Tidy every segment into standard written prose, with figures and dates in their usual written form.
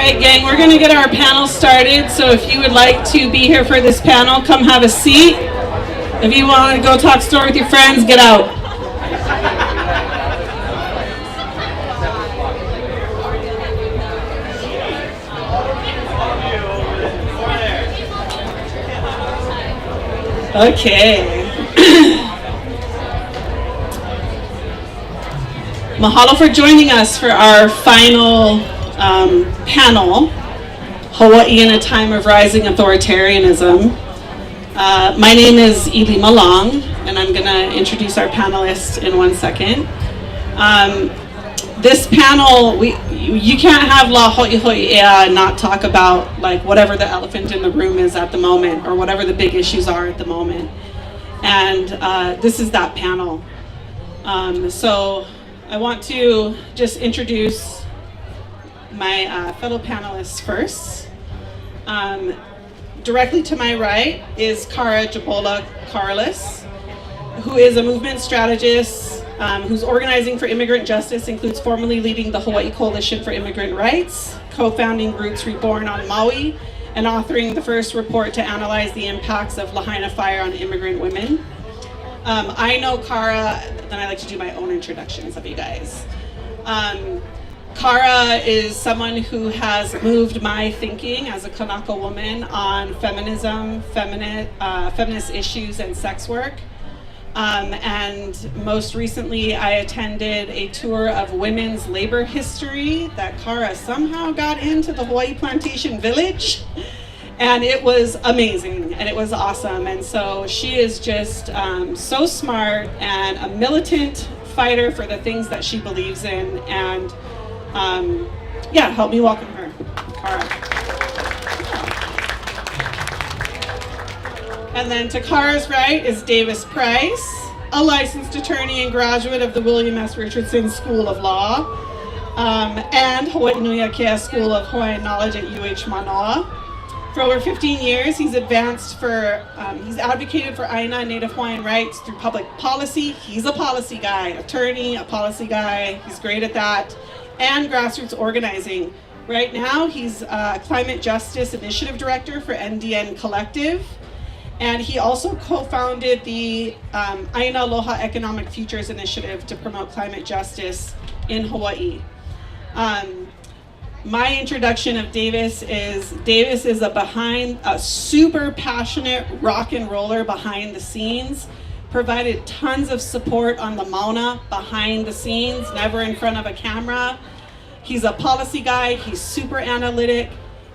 right, gang, we're going to get our panel started. So if you would like to be here for this panel, come have a seat. If you want to go talk store with your friends, get out. Okay. Mahalo for joining us for our final panel, Hawaii in a Time of Rising Authoritarianism. My name is Ili Malong, and I'm going to introduce our panelists in 1 second. This panel, you can't have La Hoi Hoi Ea and not talk about like whatever the elephant in the room is at the moment, or whatever the big issues are at the moment. And this is that panel. So I want to just introduce my fellow panelists first. Directly to my right is Kara Jabola Carlos, who is a movement strategist whose organizing for immigrant justice includes formally leading the Hawaii Coalition for Immigrant Rights, co-founding Roots Reborn on Maui, and authoring the first report to analyze the impacts of Lahaina fire on immigrant women. I know Kara, then I like to do my own introductions of you guys. Kara is someone who has moved my thinking as a Kanaka woman on feminism, feminist issues, and sex work. And most recently, I attended a tour of women's labor history that Kara somehow got into the Hawaii Plantation Village. And it was amazing, and it was awesome. And so she is just so smart and a militant fighter for the things that she believes in. And yeah, help me welcome her, Kara. And then to Kara's right is Davis Price, a licensed attorney and graduate of the William S. Richardson School of Law and Hawaii Nui Akea School of Hawaiian Knowledge at UH Manoa. For over 15 years, he's advanced for, he's advocated for ＡINA Native Hawaiian rights through public policy. He's a policy guy, attorney, a policy guy. He's great at that. And grassroots organizing. Right now, he's Climate Justice Initiative Director for NDN Collective. And he also co-founded the ＡINA Aloha Economic Futures Initiative to promote climate justice in Hawaii. My introduction of Davis is a super passionate rock and roller behind the scenes, provided tons of support on the Mauna behind the scenes, never in front of a camera. He's a policy guy, he's super analytic,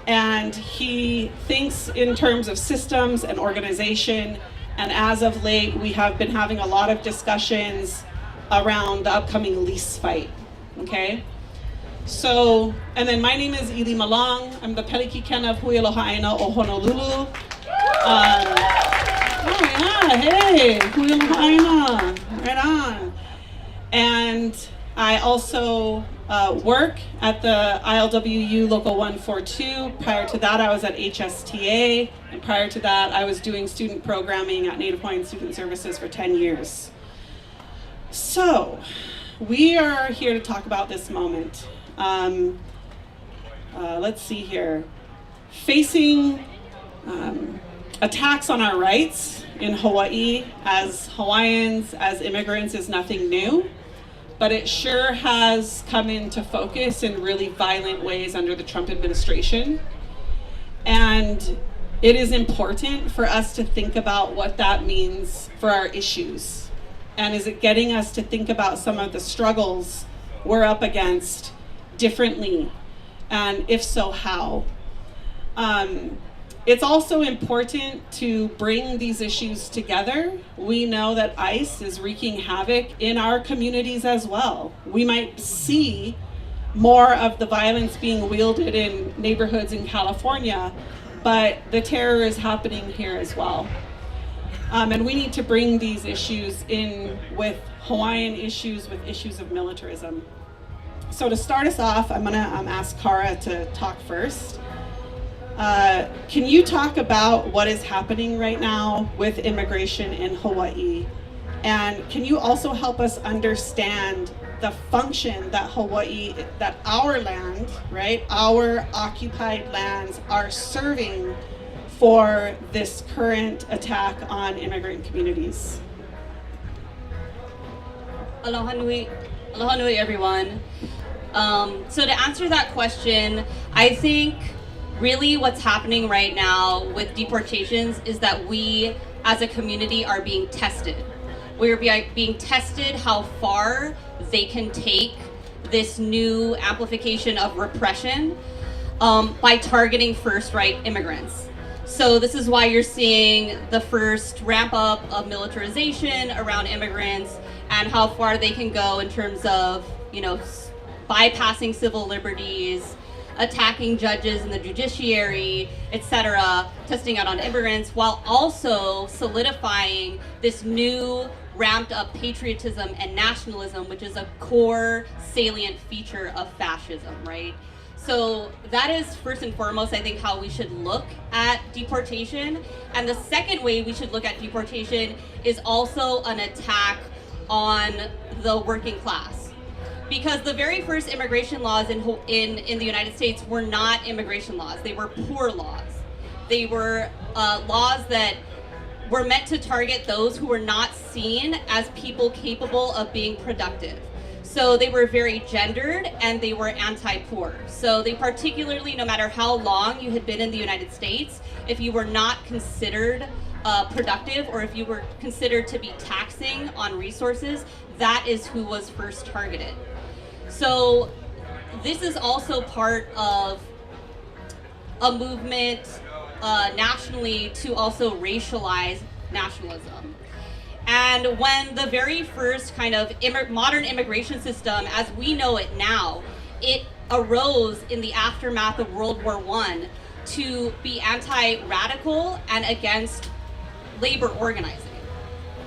and he thinks in terms of systems and organization. And as of late, we have been having a lot of discussions around the upcoming lease fight, okay? So, and then my name is Ili Malong. I'm the Pelikikena of Hui Aloha ʻAINA o Honolulu. Oh yeah, hey, Hui Aloha ʻAINA, right on. And I also work at the ILWU Local 142. Prior to that, I was at HSTA. And prior to that, I was doing student programming at Native Hawaiian Student Services for 10 years. So, we are here to talk about this moment. Let's see here. Facing attacks on our rights in Hawaii as Hawaiians, as immigrants, is nothing new, but it sure has come into focus in really violent ways under the Trump administration. And it is important for us to think about what that means for our issues. And is it getting us to think about some of the struggles we're up against differently, and if so, how? It's also important to bring these issues together. We know that ICE is wreaking havoc in our communities as well. We might see more of the violence being wielded in neighborhoods in California, but the terror is happening here as well. And we need to bring these issues in with Hawaiian issues, with issues of militarism. So to start us off, I'm gonna ask Kara to talk first. Can you talk about what is happening right now with immigration in Hawaii? And can you also help us understand the function that Hawaii, that our land, right, our occupied lands are serving for this current attack on immigrant communities? Aloha nui everyone. So to answer that question, I think really what's happening right now with deportations is that we as a community are being tested. We're being tested how far they can take this new amplification of repression by targeting first-right immigrants. So this is why you're seeing the first ramp up of militarization around immigrants and how far they can go in terms of, you know, bypassing civil liberties, attacking judges in the judiciary, etc., testing out on immigrants, while also solidifying this new ramped up patriotism and nationalism, which is a core salient feature of fascism, right? So that is first and foremost, I think, how we should look at deportation. And the second way we should look at deportation is also an attack on the working class. Because the very first immigration laws in the United States were not immigration laws. They were poor laws. They were laws that were meant to target those who were not seen as people capable of being productive. So they were very gendered and they were anti-poor. So they particularly, no matter how long you had been in the United States, if you were not considered productive or if you were considered to be taxing on resources, that is who was first targeted. So this is also part of a movement nationally to also racialize nationalism. And when the very first kind of modern immigration system, as we know it now, it arose in the aftermath of World War I to be anti-radical and against labor organizing.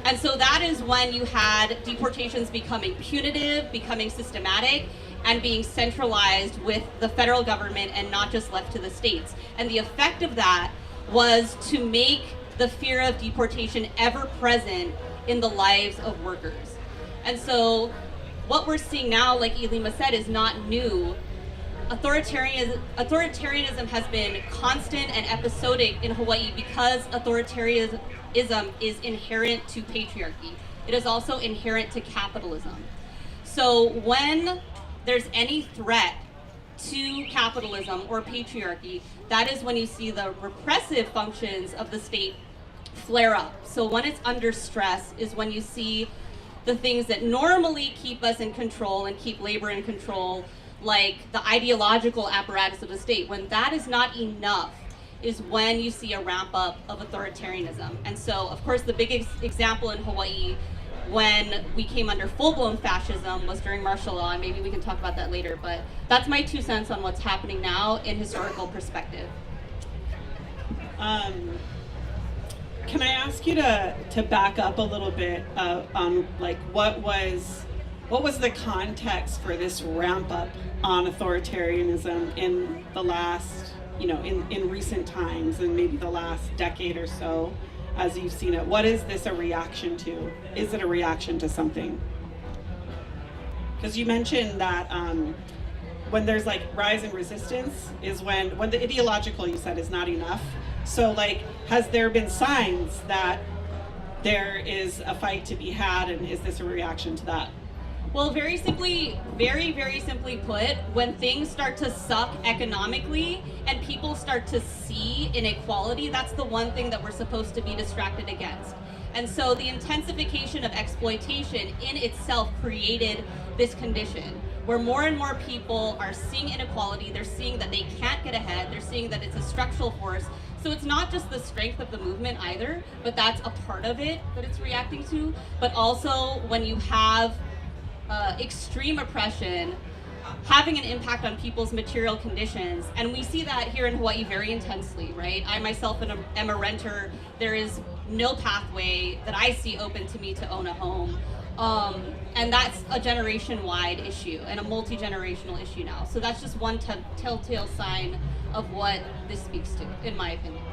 And so that is when you had deportations becoming punitive, becoming systematic, and being centralized with the federal government and not just left to the states. And the effect of that was to make the fear of deportation ever present in the lives of workers. And so what we're seeing now, like Ilima said, is not new. Authoritarianism has been constant and episodic in Hawaii because authoritarianism is inherent to patriarchy. It is also inherent to capitalism. So when there's any threat to capitalism or patriarchy, that is when you see the repressive functions of the state flare up. So when it's under stress is when you see the things that normally keep us in control and keep labor in control, like the ideological apparatus of the state. When that is not enough is when you see a ramp up of authoritarianism. And so, of course, the biggest example in Hawaii when we came under full-blown fascism was during martial law, and maybe we can talk about that later, but that's my 2 cents on what's happening now in historical perspective. Can I ask you to back up a little bit on like what was the context for this ramp up on authoritarianism in the last, you know, in recent times and maybe the last decade or so as you've seen it? What is this a reaction to? Is it a reaction to something? Because you mentioned that when there's like rise in resistance is when the ideological, you said, is not enough. So like, has there been signs that there is a fight to be had, and is this a reaction to that? Well, very simply, very simply put, when things start to suck economically and people start to see inequality, that's the one thing that we're supposed to be distracted against. And so the intensification of exploitation in itself created this condition where more and more people are seeing inequality, they're seeing that they can't get ahead, they're seeing that it's a structural force. So it's not just the strength of the movement either, but that's a part of it that it's reacting to. But also when you have extreme oppression having an impact on people's material conditions, and we see that here in Hawaii very intensely, right? I myself am a renter. There is no pathway that I see open to me to own a home. And that's a generation-wide issue and a multi-generational issue now. So that's just one telltale sign of what this speaks to, in my opinion.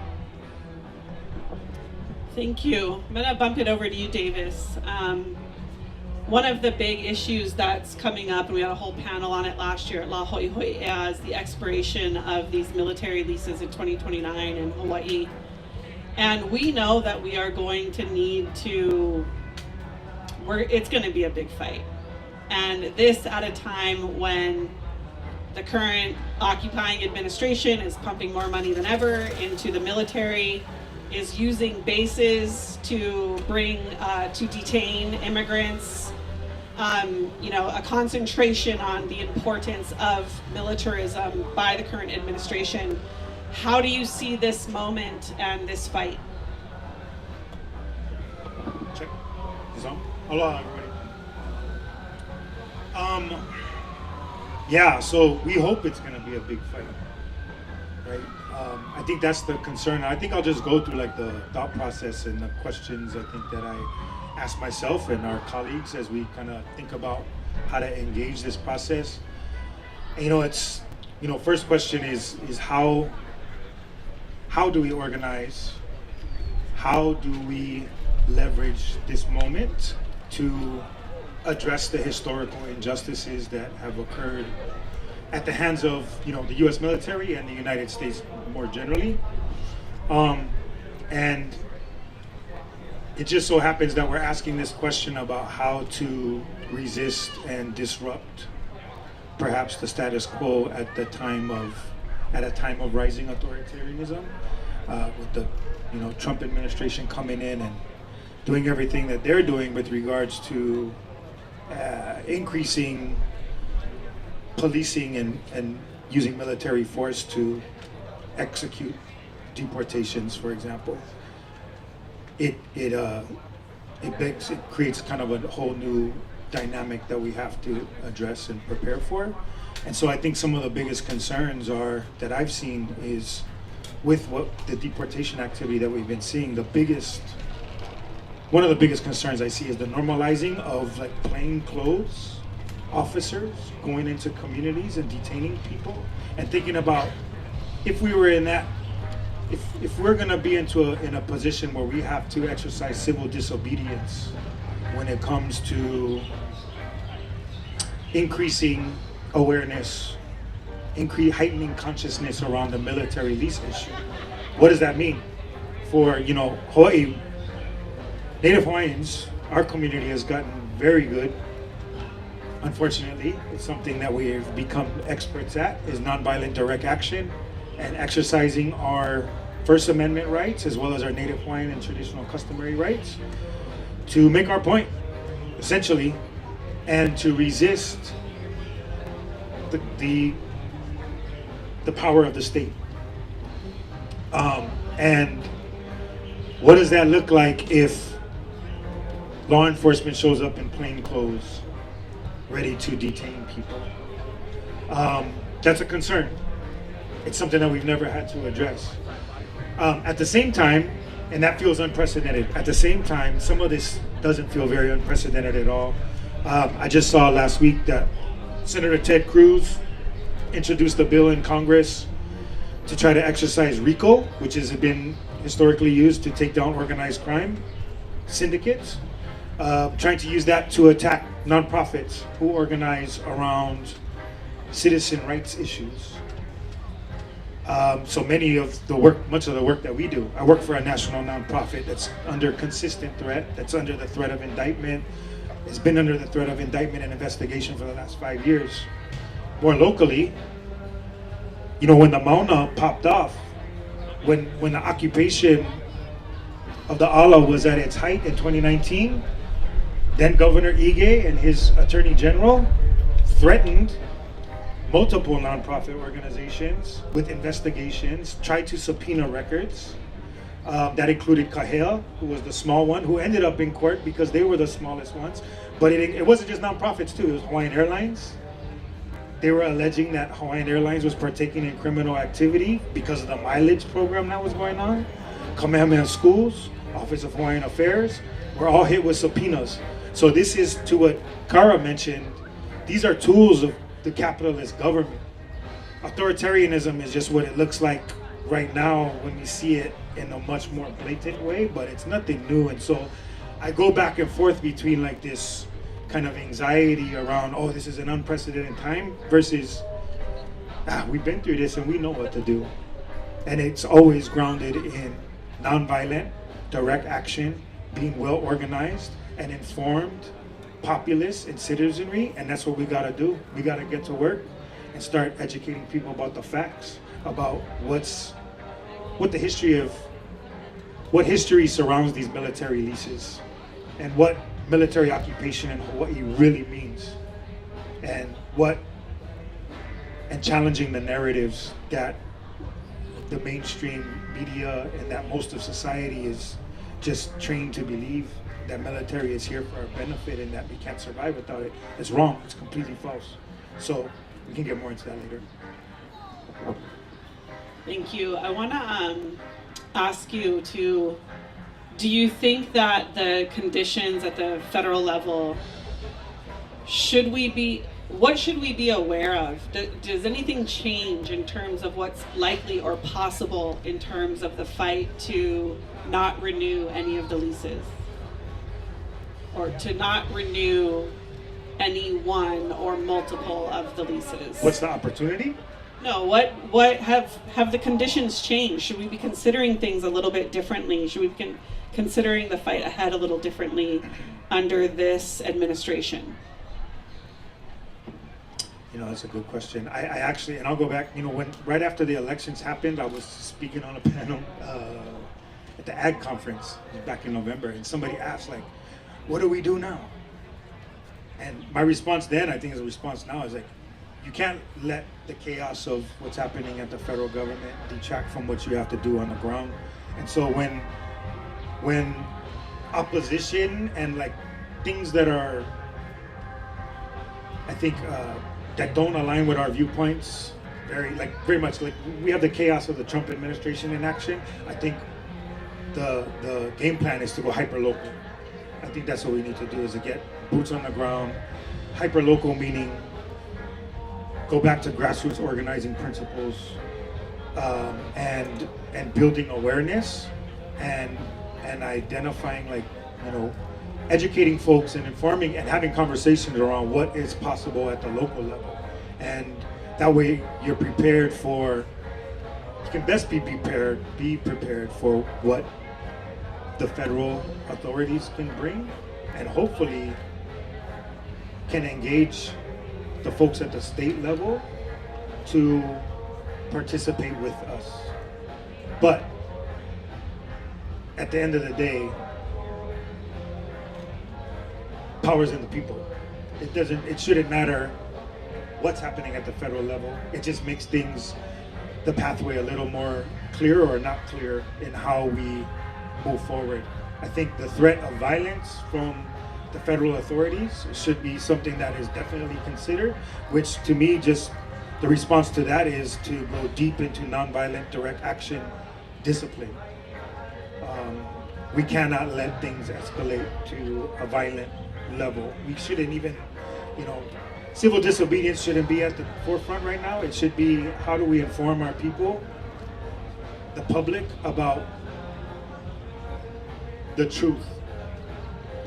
Thank you. I'm gonna bump it over to you, Davis. one of the big issues that's coming up, and we had a whole panel on it last year at La Ho'iho'i, is the expiration of these military leases in 2029 in Hawaii. And we know that we are going to need to, it's going to be a big fight. And this at a time when the current occupying administration is pumping more money than ever into the military, is using bases to to detain immigrants, a concentration on the importance of militarism by the current administration. How do you see this moment and this fight? Check. Is on? Aloha, everybody. Yeah, so we hope it's going to be a big fight, right? I think that's the concern. I think I'll just go through like the thought process and the questions I think that I ask myself and our colleagues as we kind of think about how to engage this process. And, first question is how do we organize? How do we leverage this moment to address the historical injustices that have occurred at the hands of the U.S. military and the United States more generally? And it just so happens that we're asking this question about how to resist and disrupt perhaps the status quo at a time of rising authoritarianism, with the Trump administration coming in and doing everything that they're doing with regards to increasing policing and using military force to execute deportations, for example. It creates kind of a whole new dynamic that we have to address and prepare for. And so I think some of the biggest concerns that I've seen is with what the deportation activity that we've been seeing, one of the biggest concerns I see is the normalizing of like plainclothes officers going into communities and detaining people, and thinking about if we were in that, if we're going to be in a position where we have to exercise civil disobedience when it comes to increasing awareness, heightening consciousness around the military lease issue. What does that mean for Hawaii? Native Hawaiians, our community has gotten very good. Unfortunately, it's something that we have become experts at, is nonviolent direct action and exercising our First Amendment rights as well as our Native Hawaiian and traditional customary rights to make our point, essentially, and to resist the power of the state. And what does that look like if law enforcement shows up in plain clothes, ready to detain people? That's a concern. It's something that we've never had to address. At the same time, and that feels unprecedented. At the same time, some of this doesn't feel very unprecedented at all. I just saw last week that Senator Ted Cruz introduced a bill in Congress to try to exercise RICO, which has been historically used to take down organized crime syndicates, trying to use that to attack nonprofits who organize around citizen rights issues. So much of the work that we do, I work for a national nonprofit that's under consistent threat, that's under the threat of indictment. It's been under the threat of indictment and investigation for the last 5 years. More locally, when the Mauna popped off, when the occupation of the ala was at its height in 2019, then Governor Ige and his Attorney General threatened multiple nonprofit organizations with investigations, tried to subpoena records. That included Kahea, who was the small one, who ended up in court because they were the smallest ones. But it wasn't just nonprofits too, it was Hawaiian Airlines. They were alleging that Hawaiian Airlines was partaking in criminal activity because of the mileage program that was going on. Kamehameha Schools, Office of Hawaiian Affairs, were all hit with subpoenas. So this is, to what Kara mentioned, these are tools of the capitalist government. Authoritarianism is just what it looks like right now when we see it in a much more blatant way, but it's nothing new. And so I go back and forth between like this kind of anxiety around, oh, this is an unprecedented time, versus, we've been through this and we know what to do. And it's always grounded in nonviolent, direct action, being well organized and informed populace and citizenry, and that's what we gotta do. We gotta get to work and start educating people about the facts, about what history surrounds these military leases, and what military occupation in Hawaii really means, and challenging the narratives that the mainstream media and that most of society is just trained to believe that military is here for our benefit and that we can't survive without it. It's wrong. It's completely false. So we can get more into that later. Thank you. I want to ask you do you think that the conditions at the federal level, what should we be aware of? Does anything change in terms of what's likely or possible in terms of the fight to not renew any of the leases? Or to not renew any one or multiple of the leases? What's the opportunity? No, what have the conditions changed? Should we be considering things a little bit differently? Should we be considering the fight ahead a little differently under this administration? That's a good question. I actually, and I'll go back, right after the elections happened, I was speaking on a panel at the Ag conference back in November, and somebody asked, like, what do we do now? And my response then, I think is a response now, is like, you can't let the chaos of what's happening at the federal government detract from what you have to do on the ground. And so when opposition and like things that are, I think, that don't align with our viewpoints, very much like we have the chaos of the Trump administration in action, I think the game plan is to go hyper-local. I think that's what we need to do, is to get boots on the ground. Hyper-local meaning go back to grassroots organizing principles, and building awareness and identifying, like, educating folks and informing and having conversations around what is possible at the local level. And that way you're prepared for, you can best be prepared for what the federal authorities can bring, and hopefully can engage the folks at the state level to participate with us. But at the end of the day, power's in the people. It shouldn't matter what's happening at the federal level. It just makes things, the pathway, a little more clear or not clear in how we move forward. I think the threat of violence from the federal authorities should be something that is definitely considered, which to me, just the response to that is to go deep into nonviolent direct action discipline. We cannot let things escalate to a violent level. We shouldn't even, civil disobedience shouldn't be at the forefront right now. It should be, how do we inform our people, the public, about the truth.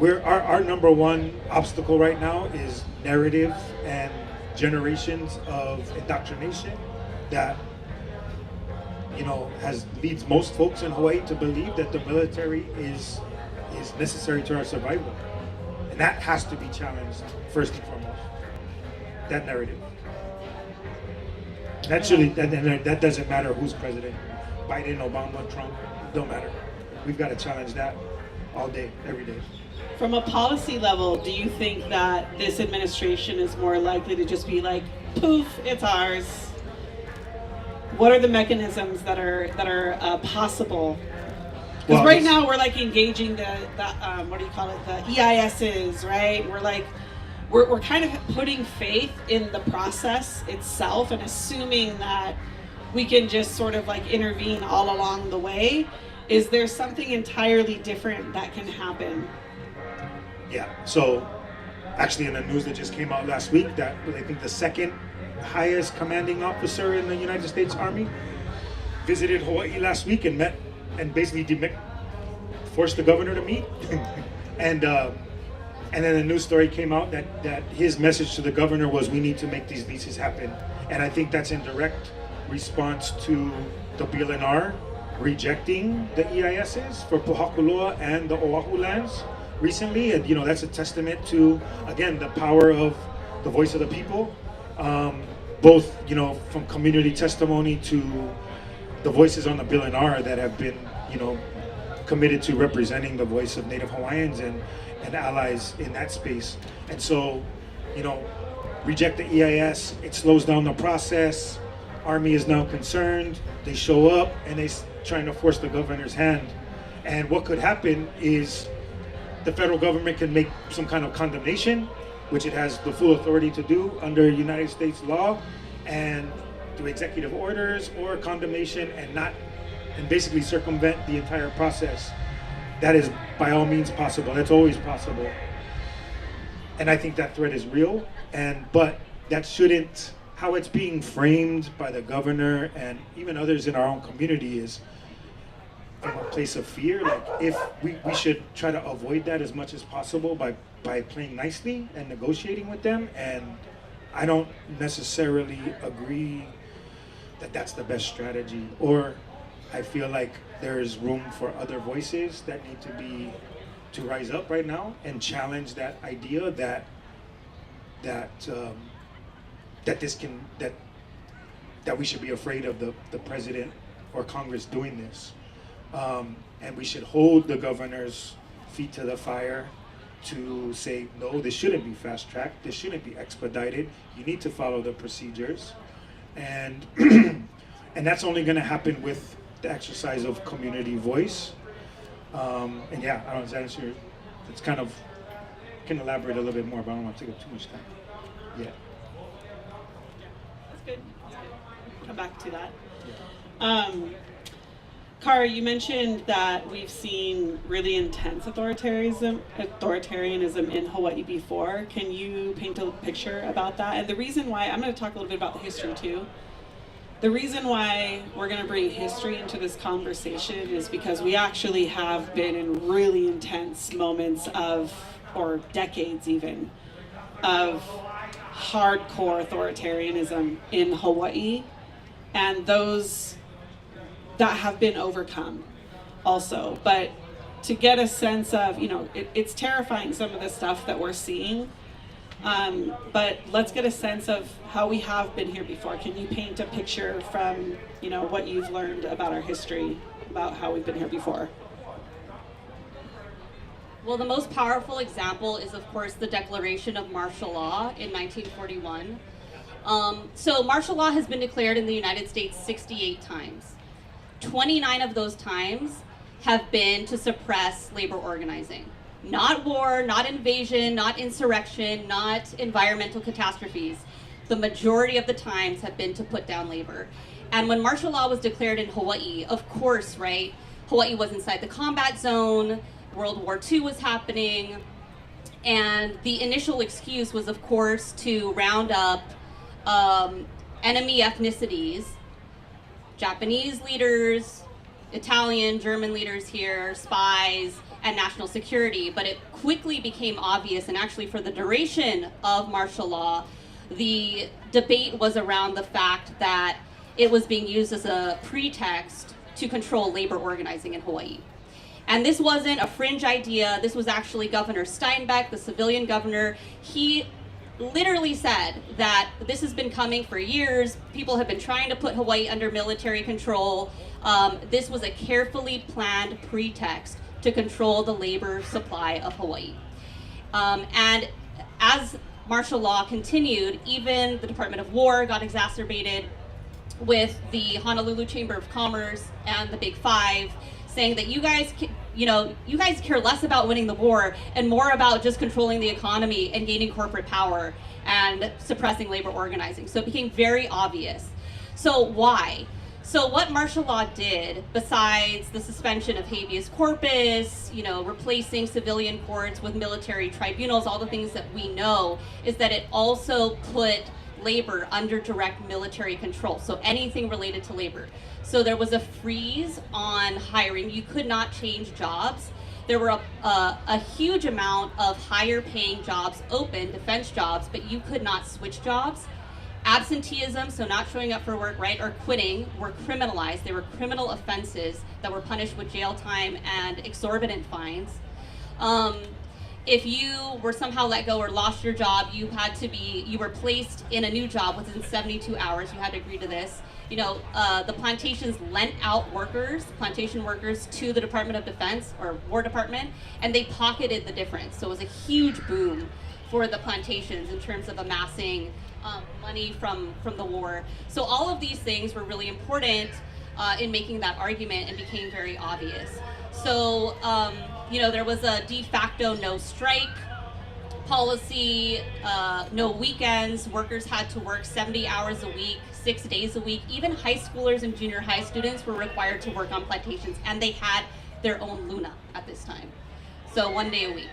Our number one obstacle right now is narrative and generations of indoctrination that leads most folks in Hawaii to believe that the military is necessary to our survival. And that has to be challenged first and foremost. That narrative. That doesn't matter who's president. Biden, Obama, Trump, don't matter. We've got to challenge that all day, every day. From a policy level, do you think that this administration is more likely to just be like, poof, it's ours? What are the mechanisms that are possible? Because right now we're like engaging the what do you call it, the EISs, right? We're kind of putting faith in the process itself and assuming that we can just sort of like intervene all along the way. Is there something entirely different that can happen? Yeah, so actually in the news that just came out last week, that I think the second highest commanding officer in the United States Army visited Hawaii last week and met and basically forced the governor to meet. And And then a news story came out that his message to the governor was, we need to make these leases happen. And I think that's in direct response to the BLNR rejecting the EISs for Pohakuloa and the Oahu lands recently. And that's a testament to, again, the power of the voice of the people, both from community testimony to the voices on the BLNR that have been committed to representing the voice of Native Hawaiians and allies in that space. And so, reject the EIS, it slows down the process. Army is now concerned. They show up and they're trying to force the governor's hand. And what could happen is the federal government can make some kind of condemnation, which it has the full authority to do under United States law, and through executive orders or condemnation, and basically circumvent the entire process. That is by all means possible. That's always possible. And I think that threat is real. But that shouldn't, how it's being framed by the governor and even others in our own community is from a place of fear. Like, if we should try to avoid that as much as possible by playing nicely and negotiating with them. And I don't necessarily agree that that's the best strategy, or I feel like there's room for other voices that need to rise up right now and challenge that idea that we should be afraid of the president or Congress doing this, and we should hold the governor's feet to the fire to say, no, this shouldn't be fast tracked, this shouldn't be expedited, you need to follow the procedures, and and that's only going to happen with the exercise of community voice. And yeah, I don't know, does that answer? It's kind of, can elaborate a little bit more, but I don't want to take up too much time. Yeah. That's good. Come back to that. Kara, you mentioned that we've seen really intense authoritarianism in Hawaii before. Can you paint a picture about that? And the reason why, I'm going to talk a little bit about the history too. The reason why we're going to bring history into this conversation is because we actually have been in really intense moments of, or decades even, of hardcore authoritarianism in Hawaii, and those that have been overcome also. But to get a sense of, it's terrifying, some of the stuff that we're seeing. But let's get a sense of how we have been here before. Can you paint a picture from, what you've learned about our history, about how we've been here before? Well, the most powerful example is, of course, the declaration of martial law in 1941. So martial law has been declared in the United States 68 times. 29 of those times have been to suppress labor organizing. Not war, not invasion, not insurrection, not environmental catastrophes. The majority of the times have been to put down labor. And when martial law was declared in Hawaii, of course, right, Hawaii was inside the combat zone, World War II was happening, and the initial excuse was, of course, to round up enemy ethnicities, Japanese leaders, Italian, German leaders here, spies, and national security. But it quickly became obvious, and actually for the duration of martial law, the debate was around the fact that it was being used as a pretext to control labor organizing in Hawaii. And this wasn't a fringe idea. This was actually Governor Steinbeck, the civilian governor. He literally said that this has been coming for years. People have been trying to put Hawaii under military control. This was a carefully planned pretext to control the labor supply of Hawaii. And as martial law continued, even the Department of War got exacerbated with the Honolulu Chamber of Commerce and the Big Five, saying that you guys care less about winning the war and more about just controlling the economy and gaining corporate power and suppressing labor organizing. So it became very obvious. So why? So what martial law did, besides the suspension of habeas corpus, replacing civilian courts with military tribunals, all the things that we know, is that it also put labor under direct military control. So anything related to labor. So there was a freeze on hiring. You could not change jobs. there were a huge amount of higher paying jobs open, defense jobs, but you could not switch jobs. Absenteeism, so not showing up for work, right, or quitting, were criminalized. They were criminal offenses that were punished with jail time and exorbitant fines. If you were somehow let go or lost your job, you were placed in a new job within 72 hours. You had to agree to this. You know, the plantations lent out plantation workers to the Department of Defense or War Department, and they pocketed the difference. So it was a huge boom for the plantations in terms of amassing money from the war. So all of these things were really important in making that argument and became very obvious. So, you know, there was a de facto no strike policy, no weekends. Workers had to work 70 hours a week, 6 days a week. Even high schoolers and junior high students were required to work on plantations, and they had their own luna at this time. So 1 day a week.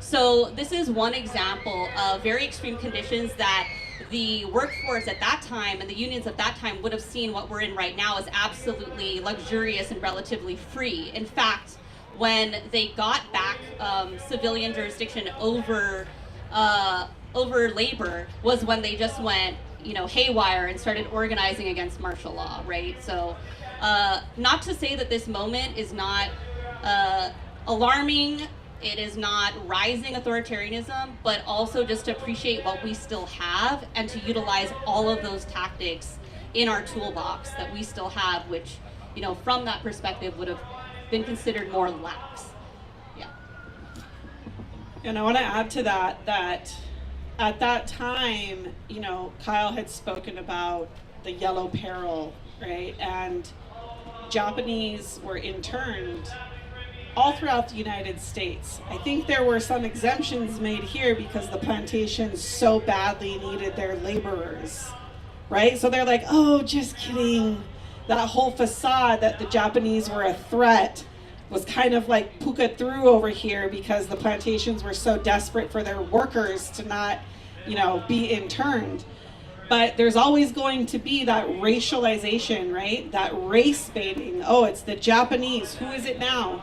So this is one example of very extreme conditions that the workforce at that time and the unions at that time would have seen what we're in right now as absolutely luxurious and relatively free. In fact, when they got back civilian jurisdiction over labor was when they just went, you know, haywire and started organizing against martial law, right? So not to say that this moment is not alarming, it is not rising authoritarianism, but also just to appreciate what we still have and to utilize all of those tactics in our toolbox that we still have, which, you know, from that perspective would have been considered more lax. Yeah. And I want to add to that, that at that time, you know, Kyle had spoken about the yellow peril, right? And Japanese were interned all throughout the United States. I think there were some exemptions made here because the plantations so badly needed their laborers, right? So they're like, oh, just kidding. That whole facade that the Japanese were a threat was kind of like puka through over here because the plantations were so desperate for their workers to not, you know, be interned. But there's always going to be that racialization, right? That race baiting. Oh, it's the Japanese. Who is it now?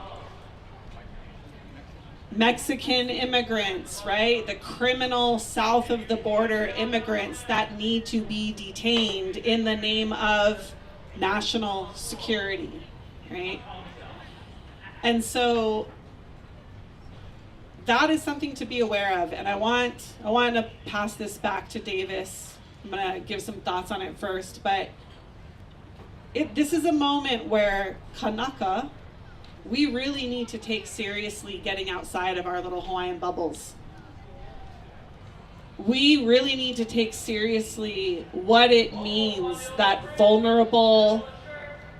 Mexican immigrants, right? The criminal south of the border immigrants that need to be detained in the name of national security, right? And so that is something to be aware of. And I want to pass this back to Davis. I'm going to give some thoughts on it first, but this is a moment where Kanaka, we really need to take seriously getting outside of our little Hawaiian bubbles. We really need to take seriously what it means that vulnerable,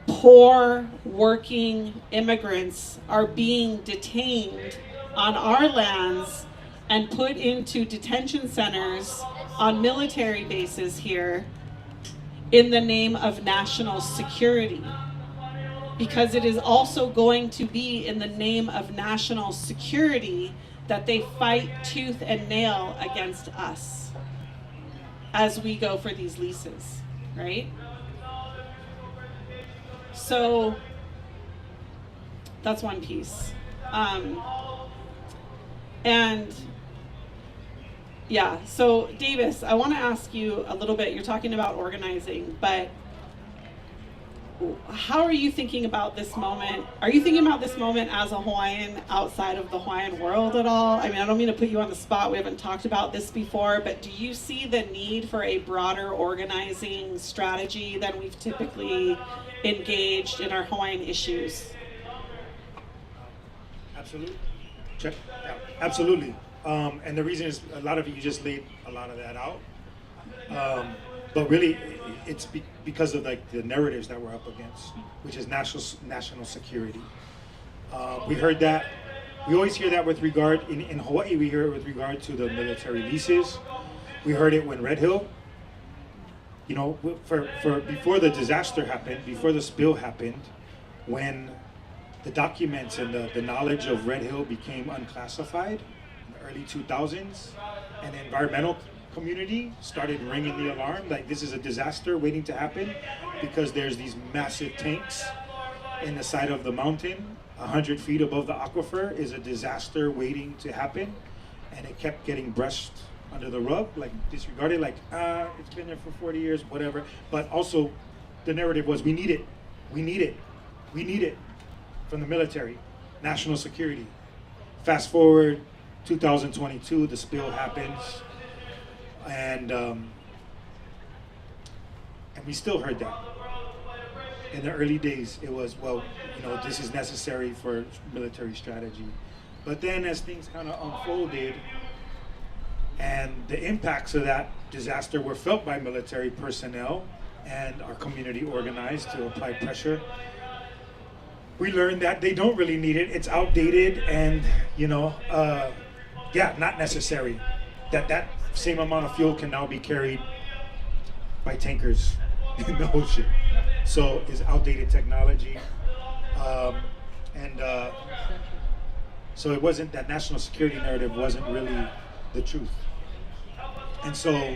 poor working immigrants are being detained on our lands and put into detention centers on military bases here in the name of national security. Because it is also going to be in the name of national security that they fight tooth and nail against us as we go for these leases, right? So that's one piece. And yeah, so Davis, I want to ask you a little bit, you're talking about organizing, but how are you thinking about this moment? Are you thinking about this moment as a Hawaiian outside of the Hawaiian world at all? I mean, I don't mean to put you on the spot. We haven't talked about this before, but do you see the need for a broader organizing strategy than we've typically engaged in our Hawaiian issues? Absolutely. Check. Yeah, absolutely. And the reason is a lot of you just laid a lot of that out. But really, it's because of like the narratives that we're up against, which is national security. We heard that. We always hear that with regard in Hawaii. We hear it with regard to the military leases. We heard it when Red Hill. You know, for before the disaster happened, before the spill happened, when the documents and the knowledge of Red Hill became unclassified in the early 2000s, and the environmental community started ringing the alarm like this is a disaster waiting to happen because there's these massive tanks in the side of the mountain 100 feet above the aquifer is a disaster waiting to happen, and it kept getting brushed under the rug, like disregarded, like, it's been there for 40 years, whatever. But also, the narrative was, we need it, we need it, we need it from the military, national security. Fast forward, 2022, the spill happens, and we still heard that. In the early days, it was, well, you know, this is necessary for military strategy. But then as things kind of unfolded, and the impacts of that disaster were felt by military personnel, and our community organized to apply pressure, we learned that they don't really need it. It's outdated and, you know, yeah, not necessary. That same amount of fuel can now be carried by tankers in the ocean. So it's outdated technology. So it wasn't, that national security narrative wasn't really the truth. And so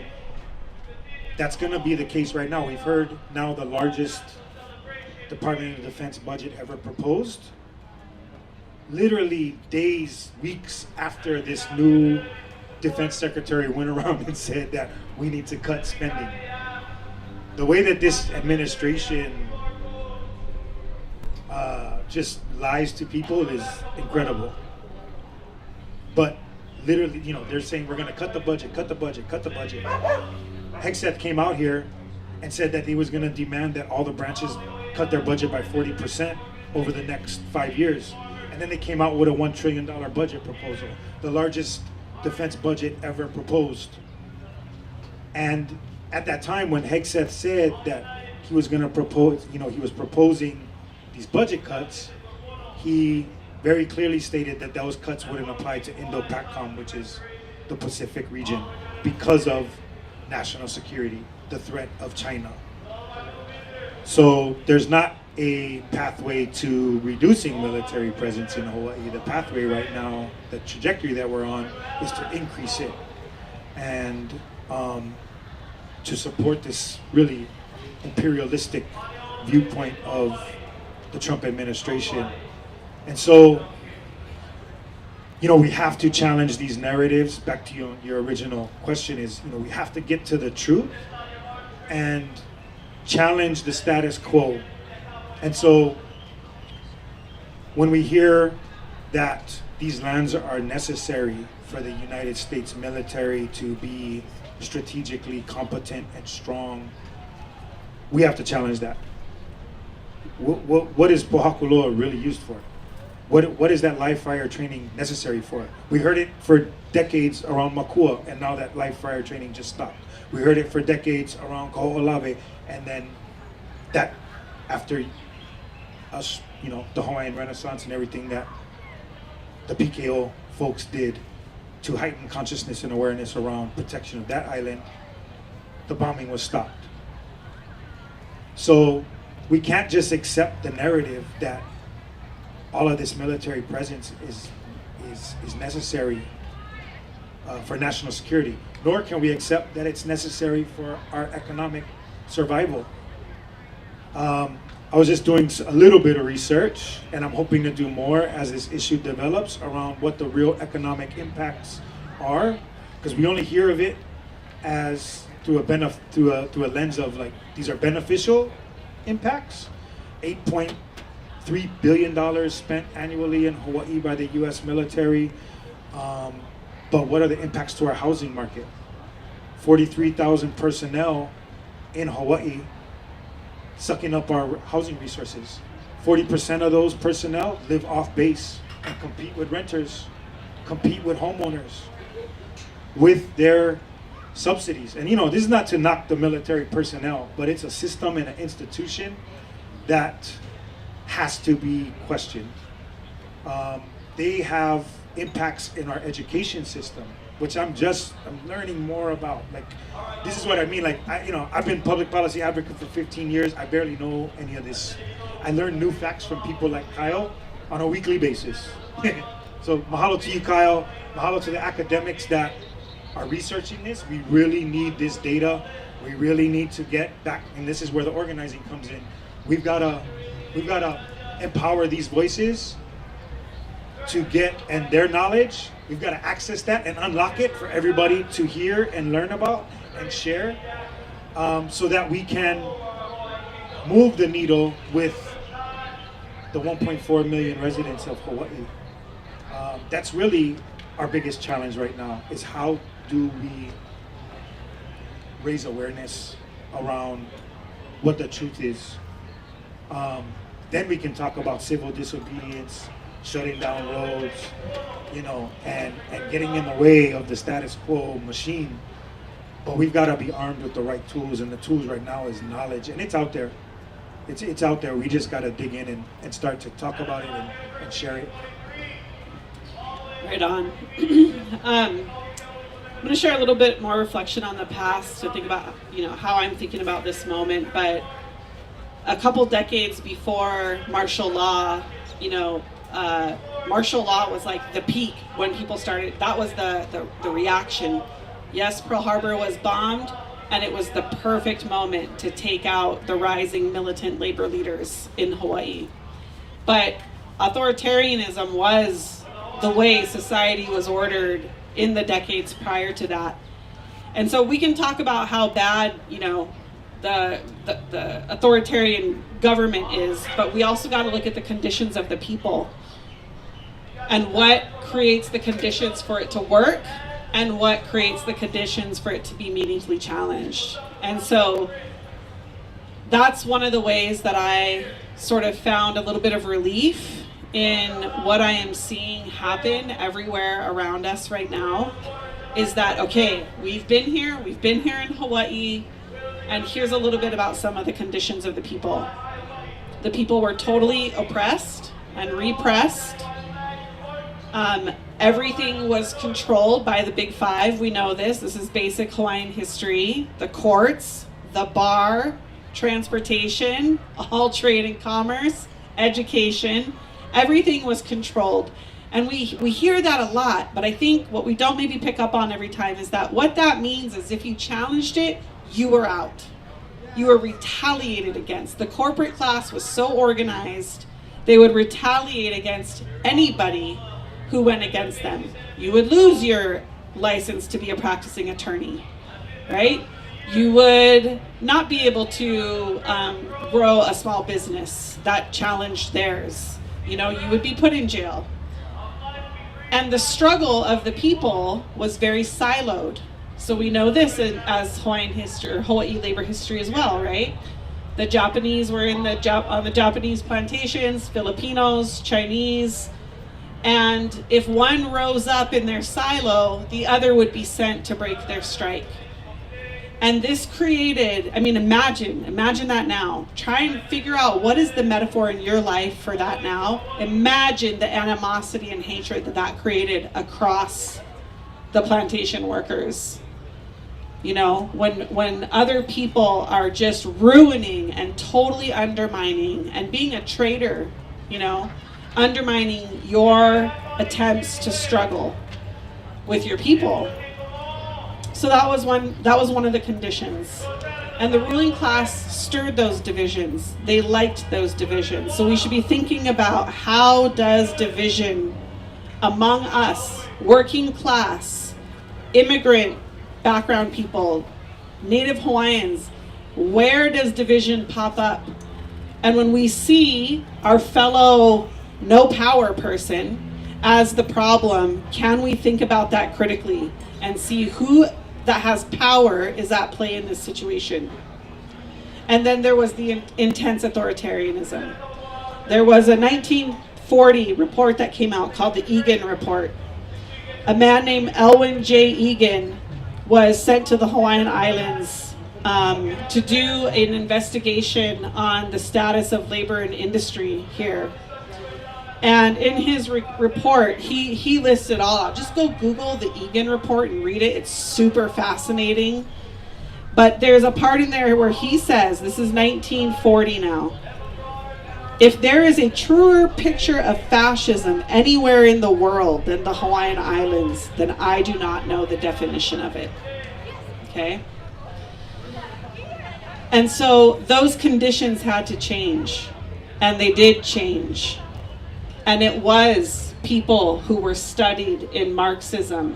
that's gonna be the case right now. We've heard now the largest Department of Defense budget ever proposed. Literally days, weeks after this new defense secretary went around and said that we need to cut spending. The way that this administration just lies to people is incredible. But literally, you know, they're saying we're gonna cut the budget, cut the budget, cut the budget. Hegseth came out here and said that he was gonna demand that all the branches cut their budget by 40% over the next 5 years. And then they came out with a $1 trillion budget proposal, the largest defense budget ever proposed. And at that time when Hegseth said that he was gonna propose, you know, he was proposing these budget cuts, he very clearly stated that those cuts wouldn't apply to Indo-PACOM, which is the Pacific region, because of national security, the threat of China. So there's not a pathway to reducing military presence in Hawaii. The pathway right now, the trajectory that we're on, is to increase it and to support this really imperialistic viewpoint of the Trump administration. And so, you know, we have to challenge these narratives. Back to your original question is, you know, we have to get to the truth and challenge the status quo. And so when we hear that these lands are necessary for the United States military to be strategically competent and strong, we have to challenge that. What is Pohakuloa really used for? What is that live fire training necessary for? We heard it for decades around Makua, and now that live fire training just stopped. We heard it for decades around Kaho'olawe, and then that after us, you know, the Hawaiian Renaissance and everything that the PKO folks did to heighten consciousness and awareness around protection of that island, the bombing was stopped. So we can't just accept the narrative that all of this military presence is necessary for national security, nor can we accept that it's necessary for our economic survival. I was just doing a little bit of research, and I'm hoping to do more as this issue develops around what the real economic impacts are, because we only hear of it as through a lens of like, these are beneficial impacts. $8.3 billion spent annually in Hawaii by the U.S. military, but what are the impacts to our housing market? 43,000 personnel in Hawaii sucking up our housing resources. 40% of those personnel live off base and compete with renters, compete with homeowners with their subsidies. And you know, this is not to knock the military personnel, but it's a system and an institution that has to be questioned. They have impacts in our education system, which I'm learning more about. Like, this is what I mean. Like, I've been public policy advocate for 15 years. I barely know any of this. I learn new facts from people like Kyle on a weekly basis. So mahalo to you, Kyle. Mahalo to the academics that are researching this. We really need this data. We really need to get back, and this is where the organizing comes in. We've gotta empower these voices to get, and their knowledge, we've got to access that and unlock it for everybody to hear and learn about and share, so that we can move the needle with the 1.4 million residents of Hawaii. That's really our biggest challenge right now, is how do we raise awareness around what the truth is. Then we can talk about civil disobedience, shutting down roads, you know, and getting in the way of the status quo machine. But we've got to be armed with the right tools, and the tools right now is knowledge, and it's out there. It's out there. We just got to dig in and start to talk about it and share it. Right on. I'm going to share a little bit more reflection on the past to think about, you know, how I'm thinking about this moment. But a couple decades before martial law, you know, martial law was like the peak when people started. That was the reaction. Yes, Pearl Harbor was bombed, and it was the perfect moment to take out the rising militant labor leaders in Hawaii. But authoritarianism was the way society was ordered in the decades prior to that. And so we can talk about how bad, you know, the authoritarian government is, but we also got to look at the conditions of the people and what creates the conditions for it to work and what creates the conditions for it to be meaningfully challenged. And so that's one of the ways that I sort of found a little bit of relief in what I am seeing happen everywhere around us right now, is that, okay, we've been here in Hawaii, and here's a little bit about some of the conditions of the people. The people were totally oppressed and repressed. Everything was controlled by the Big Five. We know this. This is basic Hawaiian history. The courts, the bar, transportation, all trade and commerce, education. Everything was controlled. And we hear that a lot, but I think what we don't maybe pick up on every time is that what that means is if you challenged it, you were out. You were retaliated against. The corporate class was so organized, they would retaliate against anybody who went against them. You would lose your license to be a practicing attorney, right? You would not be able to grow a small business that challenged theirs. You know, you would be put in jail. And the struggle of the people was very siloed. So we know this as Hawaiian history, or Hawaii labor history as well, right? The Japanese were on the Japanese plantations, Filipinos, Chinese, and if one rose up in their silo, the other would be sent to break their strike. And this created, I mean, imagine that now. Try and figure out what is the metaphor in your life for that now. Imagine the animosity and hatred that created across the plantation workers. You know, when other people are just ruining and totally undermining and being a traitor, you know, undermining your attempts to struggle with your people. So that was one of the conditions. And the ruling class stirred those divisions. They liked those divisions. So we should be thinking about, how does division among us, working class, immigrant background people, Native Hawaiians, where does division pop up? And when we see our fellow no power person as the problem, can we think about that critically and see who that has power is at play in this situation? And then there was the intense authoritarianism. There was a 1940 report that came out called the Egan Report. A man named Elwyn J. Egan was sent to the Hawaiian Islands to do an investigation on the status of labor and industry here. And in his report, he lists it all out. Just go Google the Egan Report and read it. It's super fascinating. But there's a part in there where he says, this is 1940 now, if there is a truer picture of fascism anywhere in the world than the Hawaiian Islands, then I do not know the definition of it. Okay? And so those conditions had to change. And they did change. And it was people who were studied in Marxism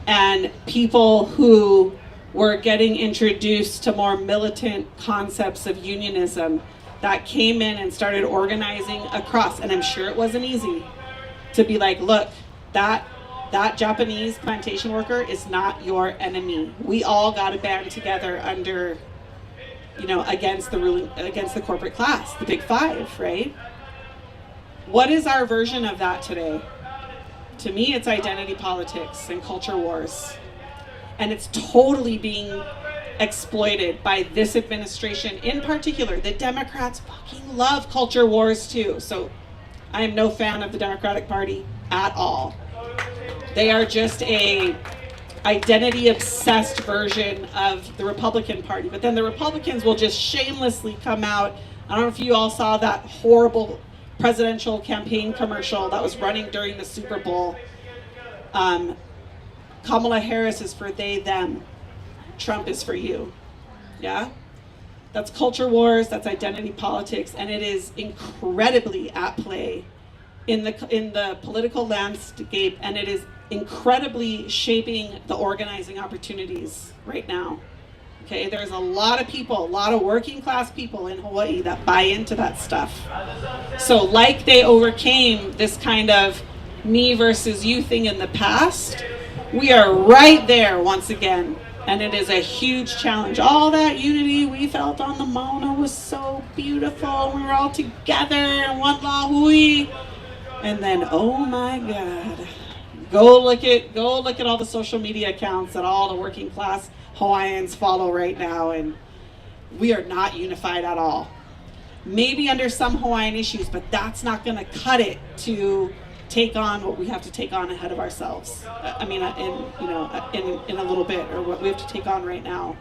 and people who were getting introduced to more militant concepts of unionism that came in and started organizing across. And I'm sure it wasn't easy to be like, look, that Japanese plantation worker is not your enemy. We all got to band together under, against the corporate class, the big five, right? What is our version of that today? To me, it's identity politics and culture wars. And it's totally being exploited by this administration in particular. The Democrats fucking love culture wars too. So I am no fan of the Democratic Party at all. They are just a identity obsessed version of the Republican Party. But then the Republicans will just shamelessly come out. I don't know if you all saw that horrible presidential campaign commercial that was running during the Super Bowl. Kamala Harris is for they, them. Trump is for you. Yeah? That's culture wars, that's identity politics, and it is incredibly at play in the political landscape, and it is incredibly shaping the organizing opportunities right now. Okay, there's a lot of people, a lot of working class people in Hawaii that buy into that stuff. So like they overcame this kind of me versus you thing in the past, we are right there once again. And it is a huge challenge. All that unity we felt on the Mauna was so beautiful. We were all together in one lahui. And then, oh my God, go look at all the social media accounts that all the working class Hawaiians follow right now, and we are not unified at all. Maybe under some Hawaiian issues, but that's not going to cut it to take on what we have to take on ahead of ourselves. I mean, in a little bit, or what we have to take on right now.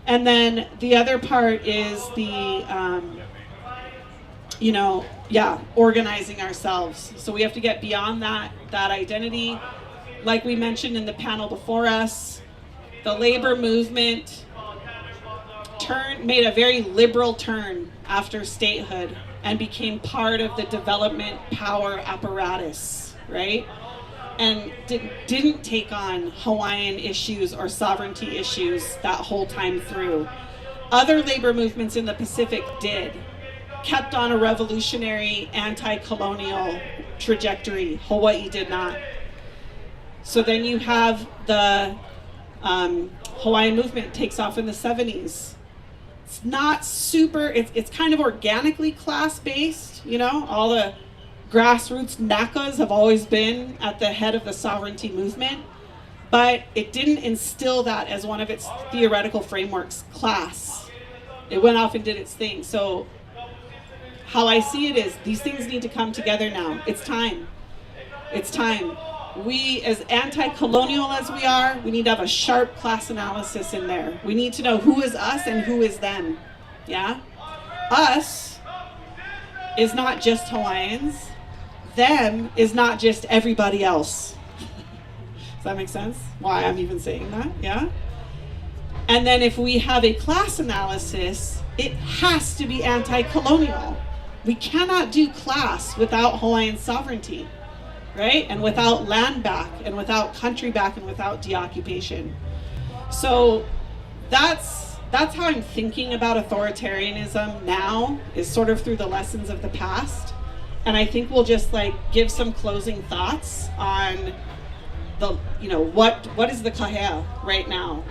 And then the other part is the, organizing ourselves. So we have to get beyond that identity. Like we mentioned in the panel before us, the labor movement made a very liberal turn after statehood and became part of the development power apparatus, right? And didn't take on Hawaiian issues or sovereignty issues that whole time through. Other labor movements in the Pacific did, kept on a revolutionary anti-colonial trajectory. Hawaii did not. So then you have the Hawaiian movement takes off in the 70s. It's not super, it's kind of organically class-based, all the grassroots NACAs have always been at the head of the sovereignty movement, but it didn't instill that as one of its theoretical frameworks, class. It went off and did its thing. So how I see it is these things need to come together now. It's time. It's time. We, as anti-colonial as we are, we need to have a sharp class analysis in there. We need to know who is us and who is them. Yeah? Us is not just Hawaiians. Them is not just everybody else. Does that make sense? Why I'm even saying that? Yeah? And then if we have a class analysis, it has to be anti-colonial. We cannot do class without Hawaiian sovereignty. Right? And without land back, and without country back, and without deoccupation. So that's how I'm thinking about authoritarianism now, is sort of through the lessons of the past. And I think we'll just give some closing thoughts on the, what is the kahea right now?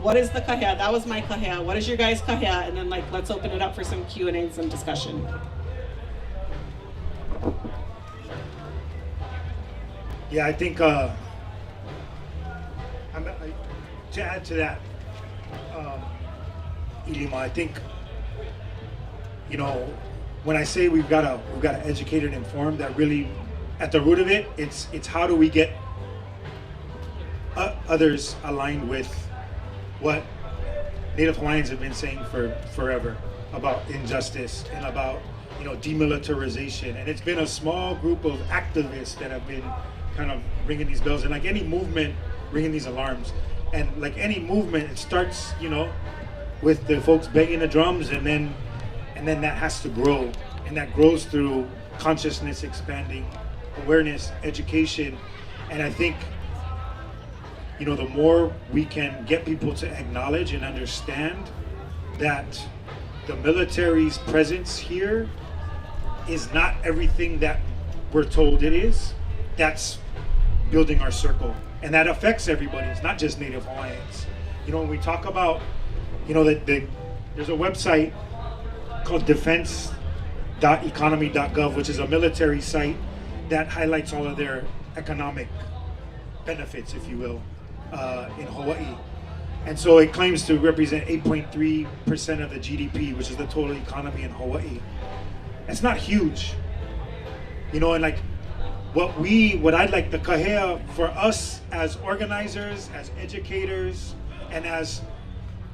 What is the kahea? That was my kahea. What is your guys' kahea? And then let's open it up for some Q&A and some discussion. Yeah, I think to add to that, Ilima, I think when I say we've got to educate and inform, that really at the root of it, it's how do we get others aligned with what Native Hawaiians have been saying for forever about injustice and about demilitarization, and it's been a small group of activists that have been kind of ringing these bells, and like any movement, ringing these alarms. And like any movement, it starts, with the folks banging the drums, and then that has to grow, and that grows through consciousness expanding, awareness, education, and I think, you know, the more we can get people to acknowledge and understand that the military's presence here is not everything that we're told it is, that's building our circle. And that affects everybody. It's not just Native Hawaiians. You know, when we talk about, you know, there's a website called defense.economy.gov, which is a military site that highlights all of their economic benefits, if you will, in Hawaii. And so it claims to represent 8.3% of the GDP, which is the total economy in Hawaii. That's not huge. You know, and like what I'd like the kahea for us as organizers, as educators, and as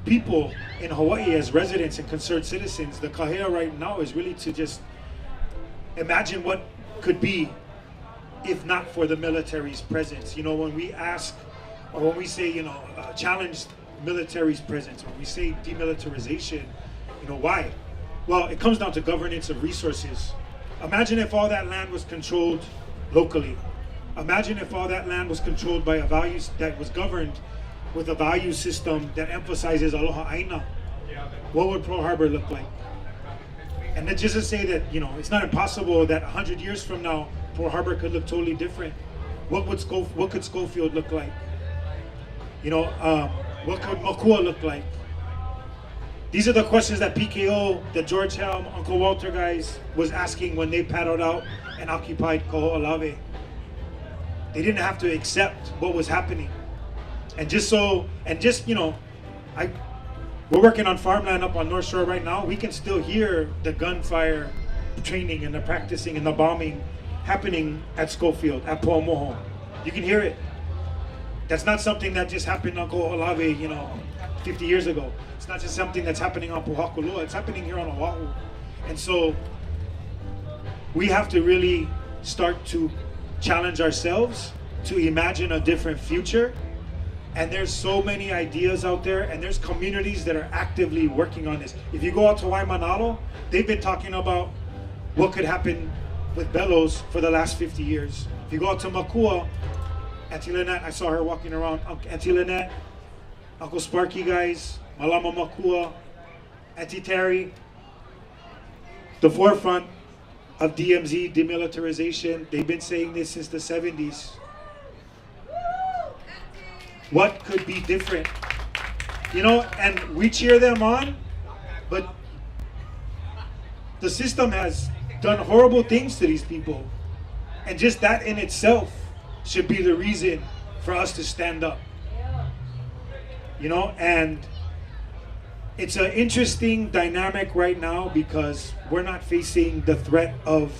people in Hawaii, as residents and concerned citizens, the kahea right now is really to just imagine what could be if not for the military's presence. You know, when we ask, or when we say, you know, challenge military's presence, when we say demilitarization, you know, why? Well, it comes down to governance of resources. Imagine if all that land was controlled locally. Imagine if all that land was controlled by a values that was governed with a value system that emphasizes aloha āINA. What would Pearl Harbor look like? And that's just to say that, you know, it's not impossible that 100 years from now, Pearl Harbor could look totally different. What could Schofield look like? You know, what could Makua look like? These are the questions that PKO, the George Helm, Uncle Walter guys was asking when they paddled out and occupied Kaho'olawe. They didn't have to accept what was happening. And just, you know, we're working on farmland up on North Shore right now. We can still hear the gunfire training and the practicing and the bombing happening at Schofield, at Paumoho. You can hear it. That's not something that just happened on Kaho'olawe, you know, 50 years ago. It's not just something that's happening on Pohakulua. It's happening here on Oahu. And so we have to really start to challenge ourselves to imagine a different future. And there's so many ideas out there, and there's communities that are actively working on this. If you go out to Waimanalo, they've been talking about what could happen with bellows for the last 50 years. If you go out to Makua, Auntie Lynette, I saw her walking around. Auntie Lynette, Uncle Sparky guys, Malama Makua, Auntie Terry, the forefront of DMZ, demilitarization. They've been saying this since the 70s. What could be different? You know, and we cheer them on, but the system has done horrible things to these people. And just that in itself should be the reason for us to stand up. You know, and it's an interesting dynamic right now because we're not facing the threat of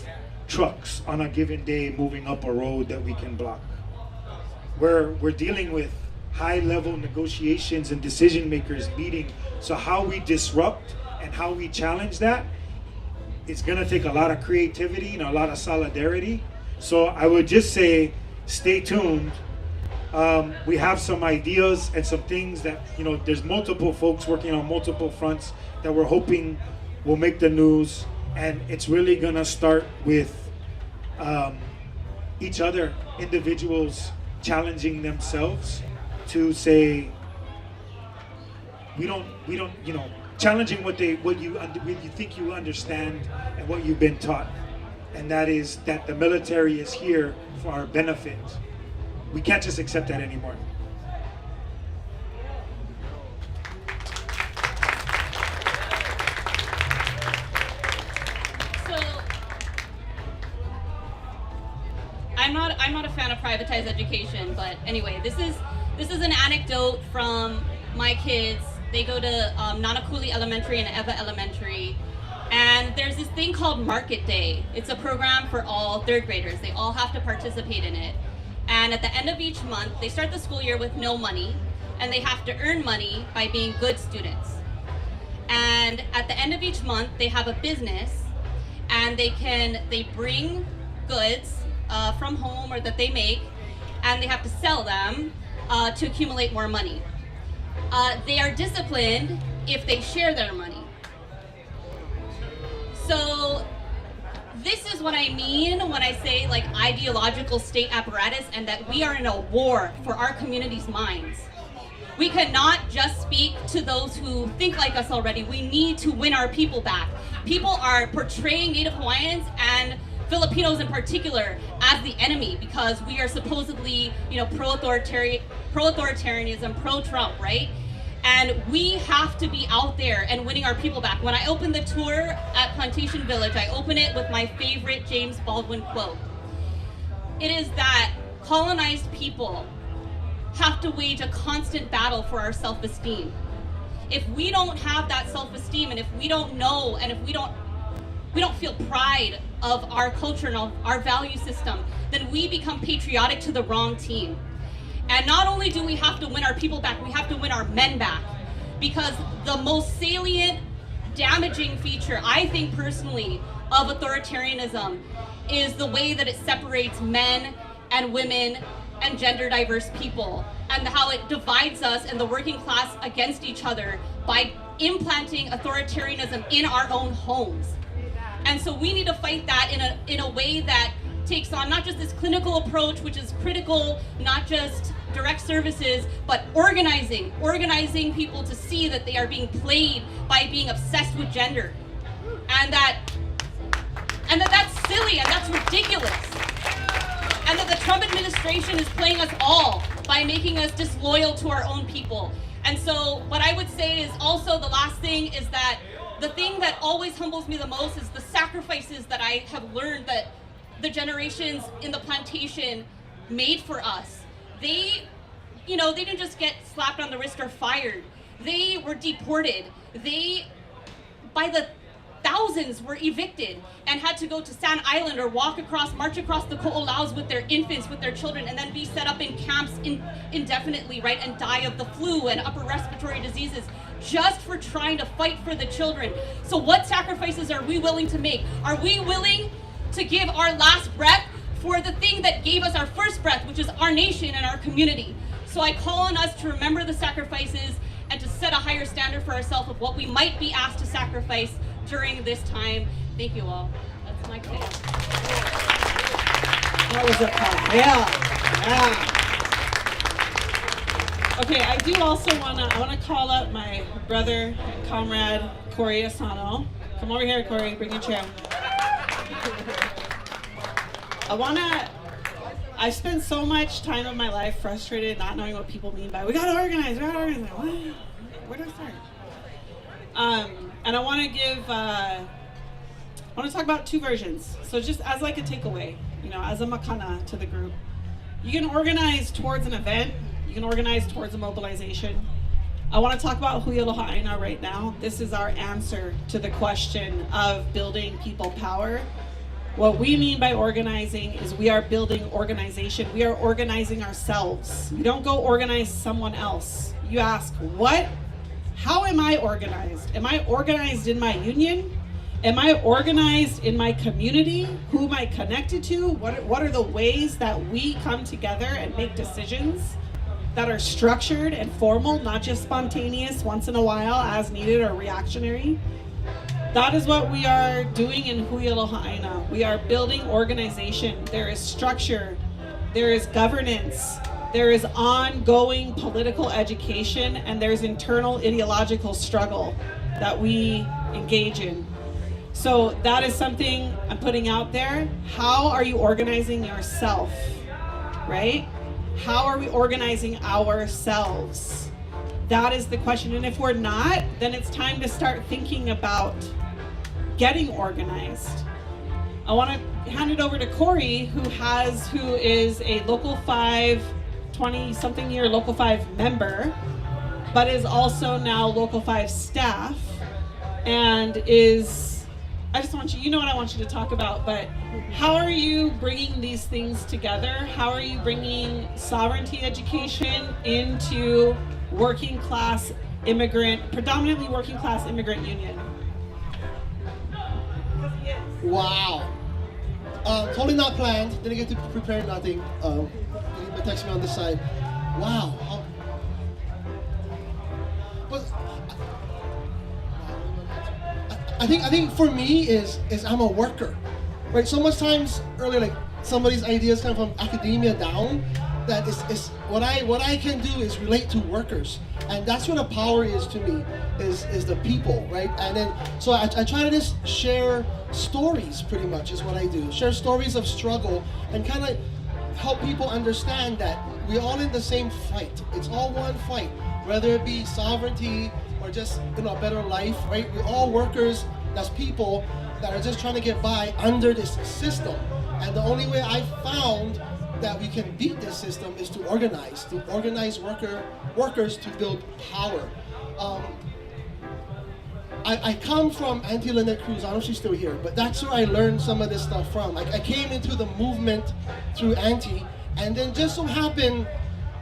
trucks on a given day moving up a road that we can block. We're dealing with high-level negotiations and decision makers meeting. So how we disrupt and how we challenge that, it's gonna take a lot of creativity and a lot of solidarity. So I would just say, stay tuned. We have some ideas and some things that, you know, there's multiple folks working on multiple fronts that we're hoping will make the news. And it's really gonna start with each other, individuals challenging themselves to say, we don't, you know, challenging what you think you understand and what you've been taught. And that is that the military is here for our benefit. We can't just accept that anymore. So I'm not a fan of privatized education, but anyway, this is an anecdote from my kids. They go to Nanakuli Elementary and Eva Elementary. And there's this thing called Market Day. It's a program for all third graders. They all have to participate in it. And at the end of each month, they start the school year with no money, and they have to earn money by being good students. And at the end of each month, they have a business, and they bring goods from home or that they make, and they have to sell them to accumulate more money. They are disciplined if they share their money. So this is what I mean when I say like ideological state apparatus and that we are in a war for our community's minds. We cannot just speak to those who think like us already. We need to win our people back. People are portraying Native Hawaiians and Filipinos in particular as the enemy because we are supposedly, pro-authoritarianism, pro-Trump, right? And we have to be out there and winning our people back. When I open the tour at Plantation Village, I open it with my favorite James Baldwin quote. It is that colonized people have to wage a constant battle for our self-esteem. If we don't have that self-esteem, and if we don't know, and if we don't feel pride of our culture and our value system, then we become patriotic to the wrong team. And not only do we have to win our people back, we have to win our men back. Because the most salient, damaging feature, I think personally, of authoritarianism is the way that it separates men and women and gender diverse people, and how it divides us and the working class against each other by implanting authoritarianism in our own homes. And so we need to fight that in a way that takes on not just this clinical approach, which is critical, not just direct services, but organizing people to see that they are being played by being obsessed with gender. And that's silly and that's ridiculous. And that the Trump administration is playing us all by making us disloyal to our own people. And so what I would say is also the last thing is that the thing that always humbles me the most is the sacrifices that I have learned that the generations in the plantation made for us. They didn't just get slapped on the wrist or fired. They were deported. They, by the thousands, were evicted and had to go to Sand Island or march across the Ko'olaus with their infants, with their children, and then be set up in camps indefinitely, right, and die of the flu and upper respiratory diseases just for trying to fight for the children. So what sacrifices are we willing to make? Are we willing to give our last breath for the thing that gave us our first breath, which is our nation and our community? So I call on us to remember the sacrifices and to set a higher standard for ourselves of what we might be asked to sacrifice during this time. Thank you all. That's my take. That was a part. Yeah. Okay, I do also want to call out my brother and comrade, Corey Asano. Come over here, Corey. Bring your chair. I spent so much time of my life frustrated, not knowing what people mean by we gotta organize. Where do I start? And I want to talk about two versions. So just as like a takeaway, as a makana to the group, you can organize towards an event. You can organize towards a mobilization. I want to talk about WELO KA HAE right now. This is our answer to the question of building people power. What we mean by organizing is we are building organization. We are organizing ourselves. You don't go organize someone else. You ask, what? How am I organized? Am I organized in my union? Am I organized in my community? Who am I connected to? What are the ways that we come together and make decisions that are structured and formal, not just spontaneous once in a while as needed or reactionary? That is what we are doing in WELO KA HAE. We are building organization. There is structure, there is governance, there is ongoing political education, and there's internal ideological struggle that we engage in. So that is something I'm putting out there. How are you organizing yourself, right? How are we organizing ourselves? That is the question. And if we're not, then it's time to start thinking about getting organized. I want to hand it over to Corey, who is a Local 5, 20-something year Local 5 member, but is also now Local 5 staff, and I just want you know what I want you to talk about, but how are you bringing these things together? How are you bringing sovereignty education into predominantly working class immigrant union? Wow. Totally not planned. Didn't get to prepare nothing. They text me on the side. Wow. I think for me is I'm a worker. right? So much times earlier, like somebody's ideas come from academia down. That is what I can do is relate to workers, and that's what the power is to me, is the people, right? And then so I try to just share stories, pretty much is what I do. Share stories of struggle and kind of help people understand that we're all in the same fight. It's all one fight, whether it be sovereignty or just a better life, right? We're all workers, that's people that are just trying to get by under this system. And the only way I found that we can beat this system is to organize workers to build power. I come from Auntie Lynette Cruz. I don't know if she's still here, but that's where I learned some of this stuff from. I came into the movement through Auntie, and then just so happened,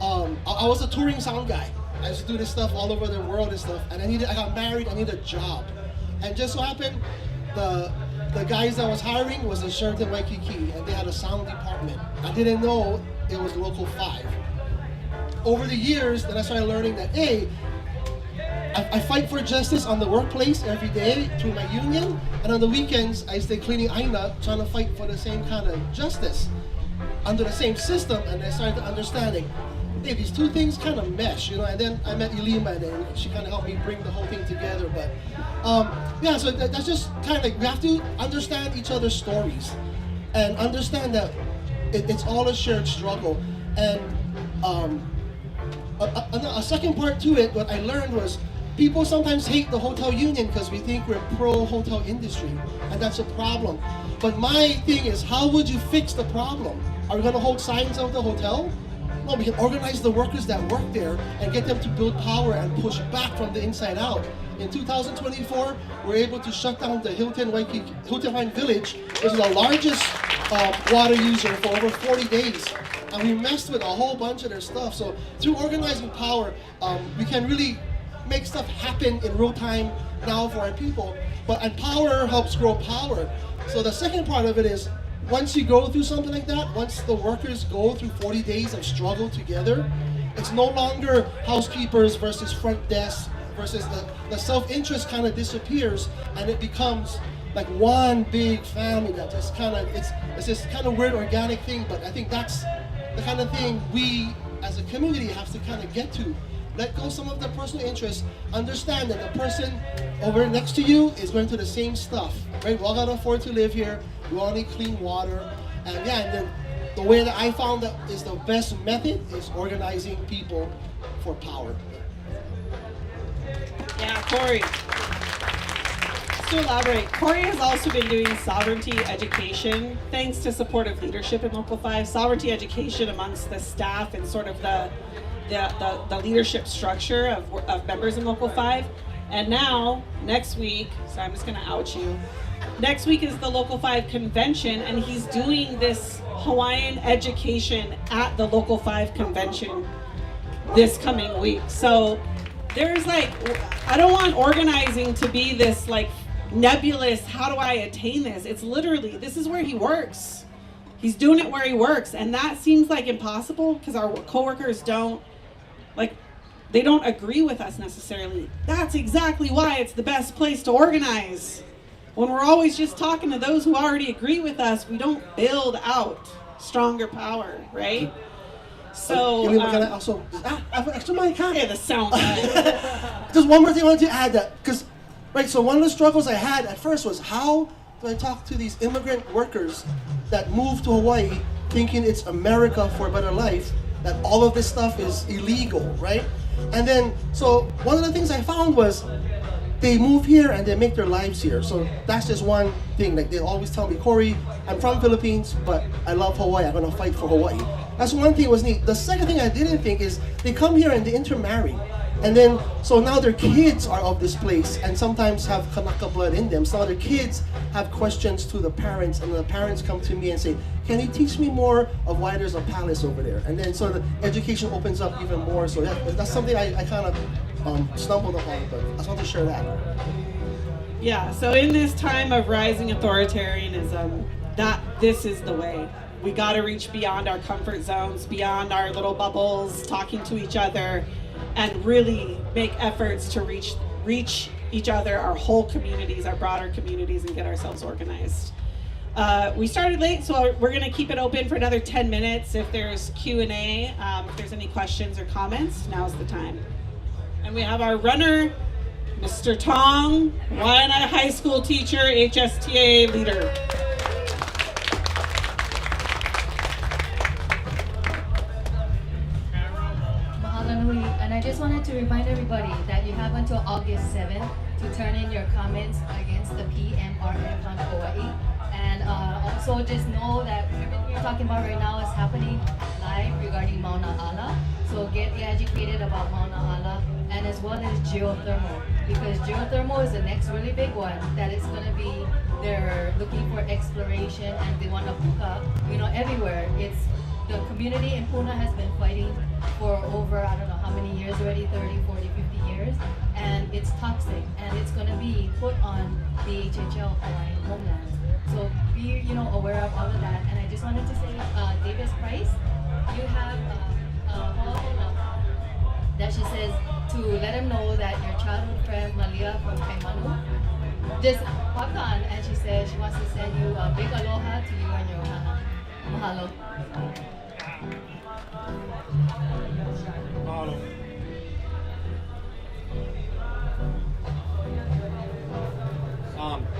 I was a touring sound guy. I used to do this stuff all over the world and stuff, and I got married, I needed a job. And just so happened, the guys that was hiring was in Sheraton Waikiki, and they had a sound department. I didn't know it was Local 5. Over the years, then I started learning that, hey, I fight for justice on the workplace every day through my union, and on the weekends, I stay cleaning ＡINA, trying to fight for the same kind of justice under the same system, and I started to understanding, hey, these two things kind of mesh, and then I met Ilima, and then she kind of helped me bring the whole thing together. But yeah, so that's just kind of like, we have to understand each other's stories and understand that it's all a shared struggle. And a second part to it, what I learned was, people sometimes hate the hotel union because we think we're pro-hotel industry, and that's a problem. But my thing is, how would you fix the problem? Are we going to hold signs of the hotel? No, we can organize the workers that work there and get them to build power and push back from the inside out. In 2024, we're able to shut down the Hilton Hawaiian Village, which is the largest water user, for over 40 days. And we messed with a whole bunch of their stuff. So through organizing power, we can really make stuff happen in real time now for our people. And power helps grow power. So the second part of it is, once you go through something like that, once the workers go through 40 days of struggle together, it's no longer housekeepers versus front desk versus the self-interest kind of disappears, and it becomes like one big family that just kind of, it's this kind of weird organic thing. But I think that's the kind of thing we as a community have to kind of get to. Let go some of the personal interests, understand that the person over next to you is going through the same stuff, right? We all gotta afford to live here, we all need clean water, and yeah, and then the way that I found that is the best method is organizing people for power. Yeah, Corey. Just to elaborate, Corey has also been doing sovereignty education, thanks to supportive leadership in Local 5, sovereignty education amongst the staff and sort of the leadership structure of members in Local 5. And now, next week, so I'm just gonna out you, next week is the Local 5 convention, and he's doing this Hawaiian education at the Local 5 convention this coming week. So there's like, I don't want organizing to be this like nebulous, how do I attain this? It's literally, this is where he works. He's doing it where he works, and that seems like impossible because our coworkers don't, like, they don't agree with us necessarily. That's exactly why it's the best place to organize. When we're always just talking to those who already agree with us, we don't build out stronger power, right? So, can I also, I have an extra mic, huh? Yeah, the sound guy. Just one more thing I wanted to add, that, because, right, so one of the struggles I had at first was, how do I talk to these immigrant workers that moved to Hawaii thinking it's America for a better life, that all of this stuff is illegal, right? And then, so one of the things I found was, they move here and they make their lives here. So that's just one thing. Like, they always tell me, Corey, I'm from Philippines, but I love Hawaii. I'm gonna fight for Hawaii. That's one thing that was neat. The second thing I didn't think is, they come here and they intermarry. And then, so now their kids are of this place and sometimes have Kanaka blood in them. So now their kids have questions to the parents, and the parents come to me and say, can you teach me more of why there's a palace over there? And then so the education opens up even more. So yeah, that's something I kind of stumbled upon, but I just want to share that. Yeah, so in this time of rising authoritarianism, this is the way. We got to reach beyond our comfort zones, beyond our little bubbles, talking to each other, and really make efforts to reach each other, our whole communities, our broader communities, and get ourselves organized. We started late, so we're going to keep it open for another 10 minutes. If there's Q&A, if there's any questions or comments, now's the time. And we have our runner, Mr. Tong, Waianae High School teacher, HSTA leader. And I just wanted to remind everybody that you have until August 7th to turn in your comments against the PMRF on Hawaii. And also just know that everything you're talking about right now is happening live regarding Mauna Ala. So get educated about Mauna Ala, and as well as geothermal, because geothermal is the next really big one that it's going to be, they're looking for exploration and they want to puka, everywhere. It's the community in Puna has been fighting for over, I don't know how many years already, 30, 40, 50 years, and it's toxic, and it's going to be put on the HHL Hawaiian homeland. So be, aware of all of that. And I just wanted to say, Davis Price, you have that she says to let him know that your childhood friend Malia from Kaimanu just popped on, and she said she wants to send you a big aloha to you and your ohana. Mahalo.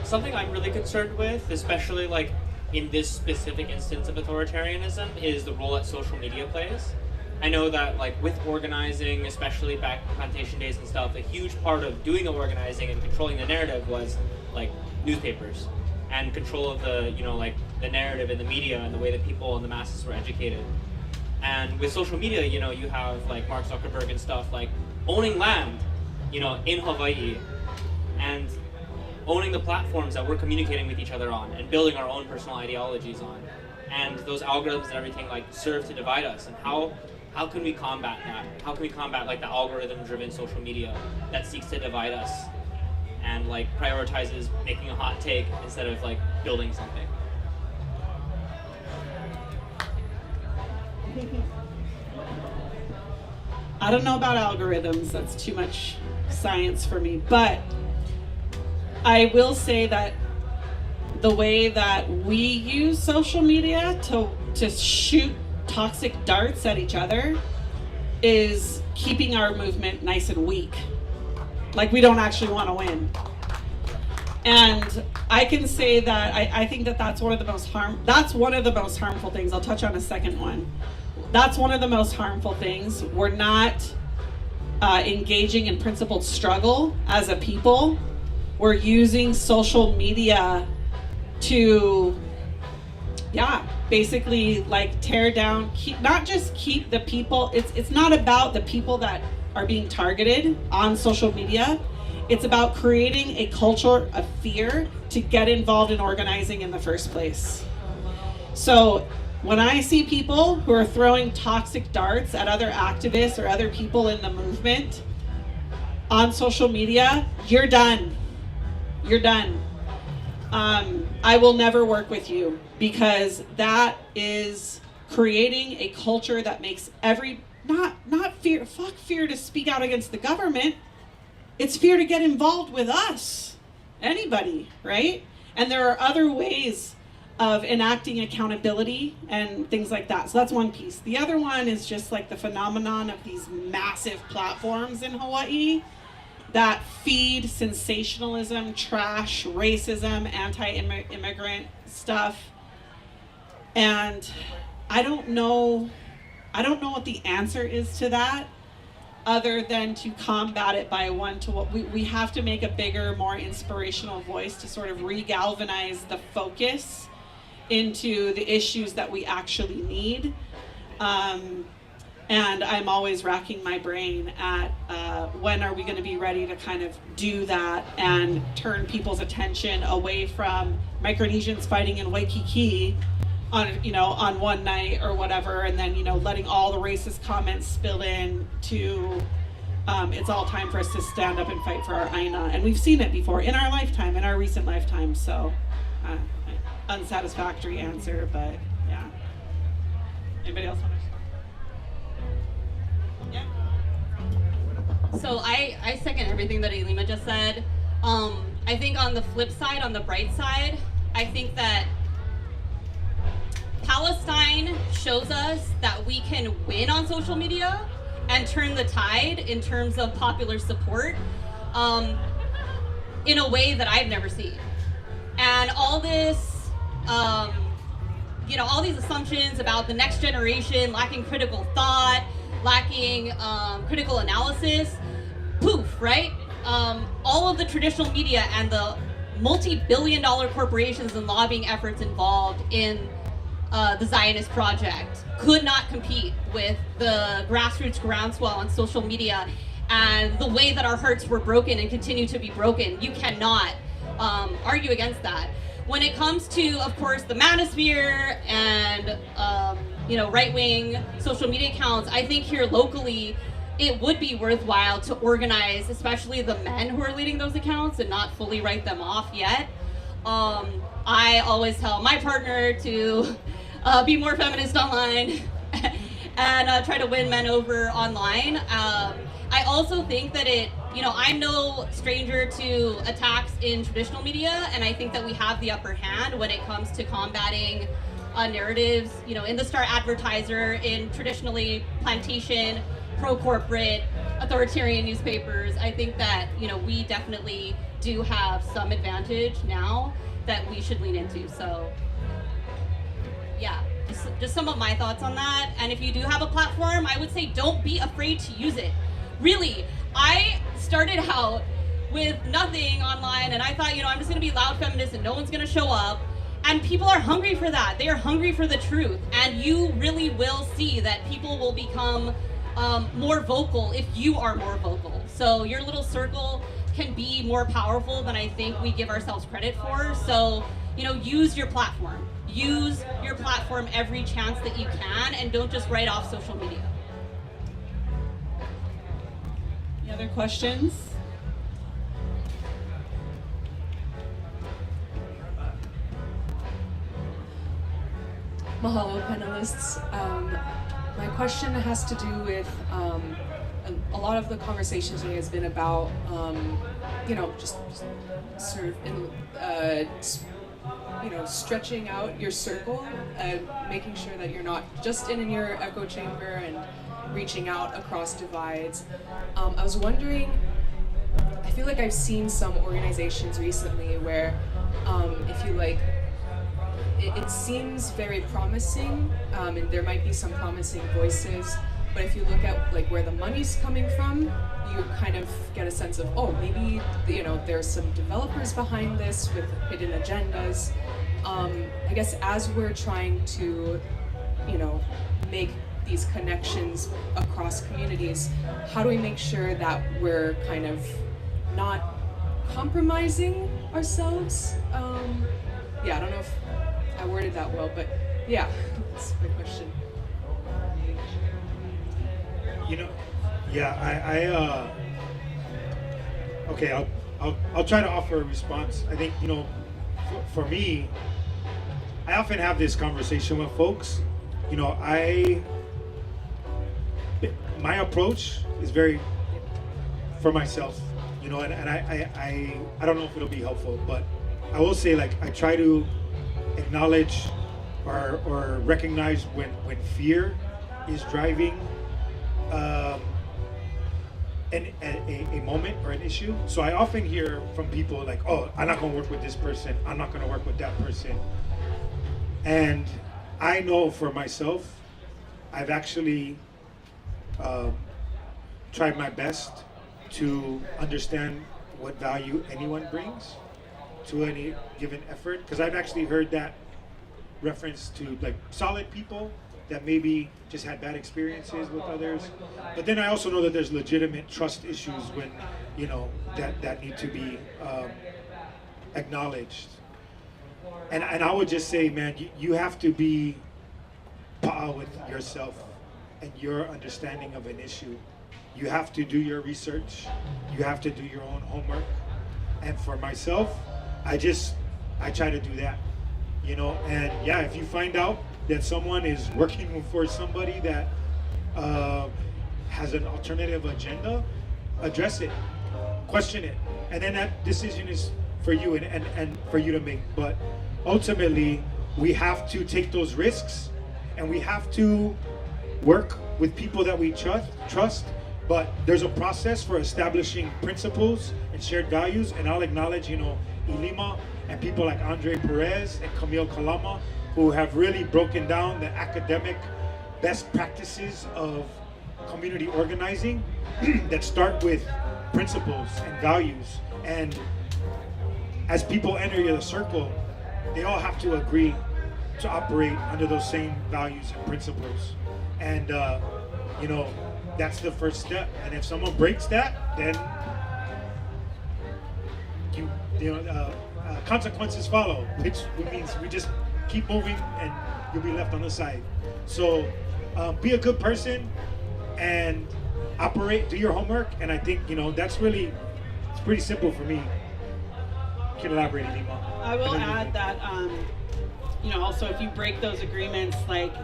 Something I'm really concerned with, especially like in this specific instance of authoritarianism, is the role that social media plays. I know that like with organizing, especially back in plantation days and stuff, a huge part of doing the organizing and controlling the narrative was like newspapers and control of the, the narrative in the media and the way that people and the masses were educated. And with social media, you have like Mark Zuckerberg and stuff like owning land, in Hawaii, and owning the platforms that we're communicating with each other on and building our own personal ideologies on. And those algorithms and everything like serve to divide us. And how can we combat that? How can we combat like the algorithm-driven social media that seeks to divide us and like prioritizes making a hot take instead of like building something? I don't know about algorithms, that's too much science for me, but I will say that the way that we use social media to shoot toxic darts at each other is keeping our movement nice and weak. Like we don't actually want to win. And I can say that I think that that's one of the most harmful things. I'll touch on a second one. That's one of the most harmful things. We're not engaging in principled struggle as a people. We're using social media to, basically like tear down, not just keep the people, it's not about the people that are being targeted on social media. It's about creating a culture of fear to get involved in organizing in the first place. So when I see people who are throwing toxic darts at other activists or other people in the movement on social media, you're done. You're done. I will never work with you, because that is creating a culture that makes fuck fear to speak out against the government. It's fear to get involved with us, anybody, right? And there are other ways of enacting accountability and things like that. So that's one piece. The other one is just like the phenomenon of these massive platforms in Hawaii that feed sensationalism, trash, racism, anti-immigrant stuff. And I don't know what the answer is to that, other than to combat it by we have to make a bigger, more inspirational voice to sort of re-galvanize the focus into the issues that we actually need. And I'm always racking my brain at when are we going to be ready to kind of do that and turn people's attention away from Micronesians fighting in Waikiki on one night or whatever, and then letting all the racist comments spill in to it's all time for us to stand up and fight for our āINA. And we've seen it before in our lifetime, in our recent lifetime. So unsatisfactory answer, but yeah. Anybody else want to? Yeah. So I second everything that Elima just said. I think on the flip side, on the bright side, I think that Palestine shows us that we can win on social media and turn the tide in terms of popular support in a way that I've never seen. And all this, all these assumptions about the next generation lacking critical thought, lacking critical analysis, poof, right? All of the traditional media and the multi-billion-dollar corporations and lobbying efforts involved in the Zionist project could not compete with the grassroots groundswell on social media and the way that our hearts were broken and continue to be broken. You cannot argue against that. When it comes to, of course, the manosphere and right-wing social media accounts, I think here locally it would be worthwhile to organize, especially the men who are leading those accounts, and not fully write them off yet. I always tell my partner to be more feminist online and try to win men over online. I also think that I'm no stranger to attacks in traditional media, and I think that we have the upper hand when it comes to combating narratives, in the Star Advertiser, in traditionally plantation, pro-corporate, authoritarian newspapers. I think that, we definitely do have some advantage now that we should lean into. So, yeah, just some of my thoughts on that. And if you do have a platform, I would say don't be afraid to use it. Really, I started out with nothing online, and I thought, I'm just going to be loud feminist and no one's going to show up. And people are hungry for that. They are hungry for the truth. And you really will see that people will become more vocal if you are more vocal. So your little circle can be more powerful than I think we give ourselves credit for. So, use your platform. Use your platform every chance that you can, and don't just write off social media. Any other questions? Mahalo, panelists. My question has to do with a lot of the conversation today has been about, just sort of, stretching out your circle and making sure that you're not just in your echo chamber and reaching out across divides. I was wondering, I feel like I've seen some organizations recently where, if you like, it seems very promising, and there might be some promising voices, but if you look at where the money's coming from, you kind of get a sense of, oh, maybe there's some developers behind this with hidden agendas. I guess as we're trying to make these connections across communities, how do we make sure that we're kind of not compromising ourselves? I don't know if I worded that well, but yeah, that's my question. Okay, I'll try to offer a response. I think, for me, I often have this conversation with folks. My approach is very for myself, and I don't know if it'll be helpful, but I will say, I try to acknowledge or recognize when fear is driving a moment or an issue. So I often hear from people oh, I'm not going to work with this person, I'm not going to work with that person. And I know for myself, I've actually tried my best to understand what value anyone brings to any given effort, because I've actually heard that reference to solid people that maybe just had bad experiences with others. But then I also know that there's legitimate trust issues when that need to be acknowledged. And I would just say, man, you have to be pa'a with yourself and your understanding of an issue. You have to do your research. You have to do your own homework. And for myself, I try to do that, and yeah, if you find out that someone is working for somebody that has an alternative agenda, address it, question it, and then that decision is for you and for you to make. But ultimately, we have to take those risks, and we have to work with people that we trust. But there's a process for establishing principles and shared values, and I'll acknowledge, Ilima and people like Andre Perez and Camille Kalama, who have really broken down the academic best practices of community organizing that start with principles and values. And as people enter the circle, they all have to agree to operate under those same values and principles. And that's the first step. And if someone breaks that, then consequences follow, which means we just keep moving and you'll be left on the side. So be a good person and do your homework. And I think it's pretty simple for me. You can elaborate, Lima. I will add that also, if you break those agreements,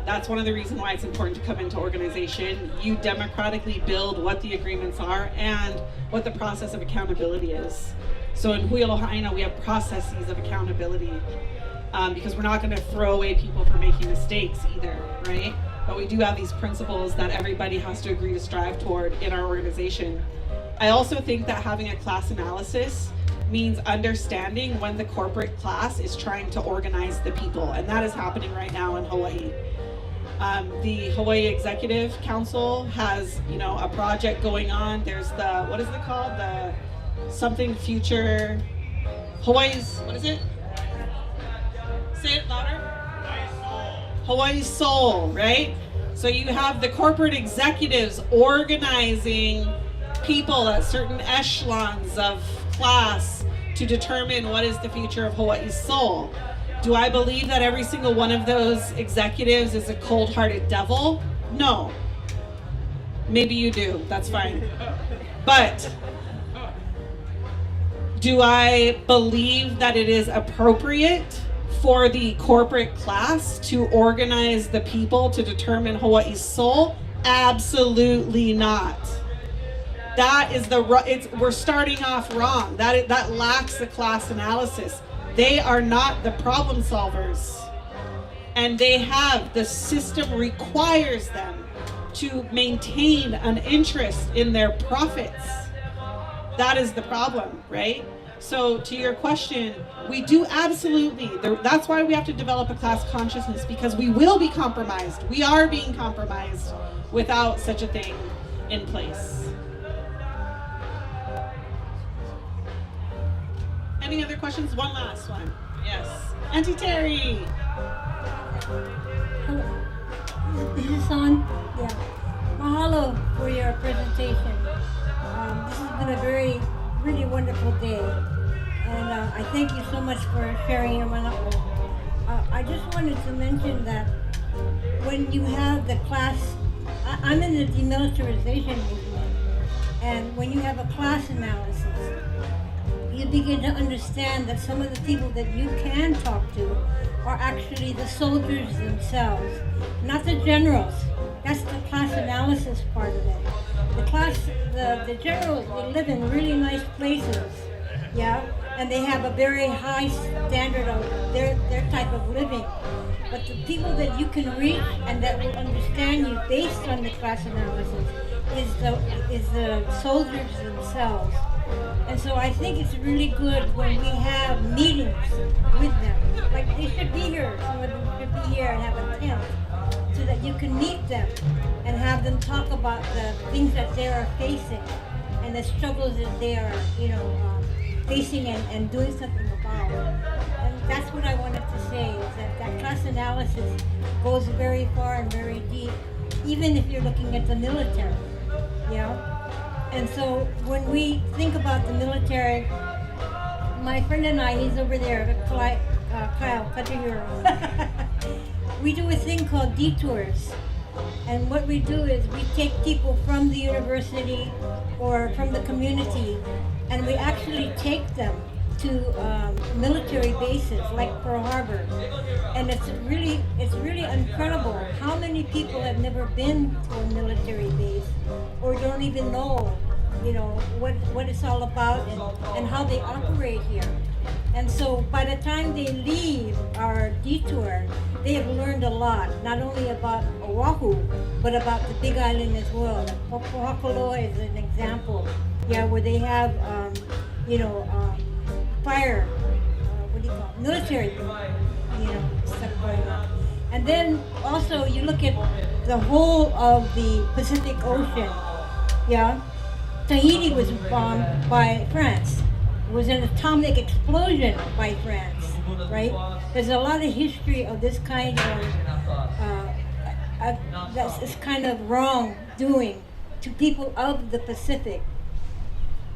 that's one of the reasons why it's important to come into organization. You democratically build what the agreements are and what the process of accountability is. So in WELO KA HAE, we have processes of accountability because we're not going to throw away people for making mistakes either, right? But we do have these principles that everybody has to agree to strive toward in our organization. I also think that having a class analysis means understanding when the corporate class is trying to organize the people, and that is happening right now in Hawaii. The Hawaii Executive Council has, a project going on. There's the, what is it called? The something future, Hawaii's, what is it? Say it louder. Hawaii Soul, right? So you have the corporate executives organizing people at certain echelons of class to determine what is the future of Hawaii's soul. Do I believe that every single one of those executives is a cold-hearted devil? No. Maybe you do, that's fine. But do I believe that it is appropriate for the corporate class to organize the people to determine Hawaii's soul? Absolutely not. That is we're starting off wrong. That lacks the class analysis. They are not the problem solvers. And the system requires them to maintain an interest in their profits. That is the problem, right? So to your question, we do absolutely, that's why we have to develop a class consciousness, because we will be compromised. We are being compromised without such a thing in place. Any other questions? One last one. Yes. Auntie Terry. Is this on? Yeah. Mahalo for your presentation. This has been a really wonderful day. And I thank you so much for sharing your manako. I just wanted to mention that when you have the class, I'm in the demilitarization movement, and when you have a class analysis, you begin to understand that some of the people that you can talk to are actually the soldiers themselves, not the generals. That's the class analysis part of it. The generals, they live in really nice places, yeah, and they have a very high standard of their type of living. But the people that you can reach and that will understand you based on the class analysis is the soldiers themselves. And so I think it's really good when we have meetings with them. Like they should be here, some of them should be here and have a tent so that you can meet them and have them talk about the things that they are facing and the struggles that they are, facing and doing something about. And that's what I wanted to say, is that class analysis goes very far and very deep, even if you're looking at the military, And so when we think about the military, my friend and I, he's over there, Kyle Katahiro, we do a thing called detours. And what we do is we take people from the university or from the community, and we actually take them to military bases like Pearl Harbor. And it's really incredible how many people have never been to a military base or don't even know, what it's all about and how they operate here. And so by the time they leave our detour, they have learned a lot, not only about Oahu, but about the Big Island as well. Ho'okoloa is an example, yeah, where they have, fire, what do you call it, military, stuff going on. And then also you look at the whole of the Pacific Ocean, yeah. Tahiti was bombed by France. It was an atomic explosion by France, right? There's a lot of history of this kind of this kind of wrongdoing to people of the Pacific,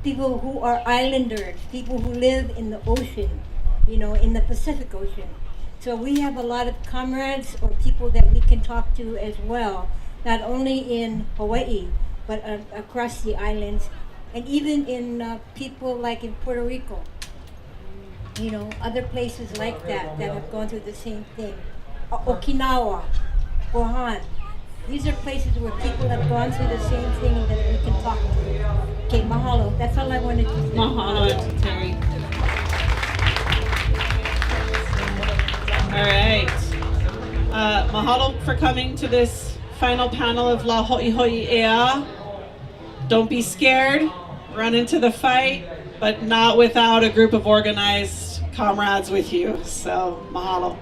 people who are islanders, people who live in the ocean, in the Pacific Ocean. So we have a lot of comrades or people that we can talk to as well, not only in Hawaii, but across the islands, and even in people like in Puerto Rico, other places like that have gone through the same thing. Okinawa, Guam. These are places where people have gone through the same thing that we can talk to. Okay, mahalo. That's all I wanted to say. Mahalo, Terry. All right. Mahalo for coming to this final panel of La Ho'ihoi Ea. Don't be scared. Run into the fight, but not without a group of organized comrades with you. So, mahalo.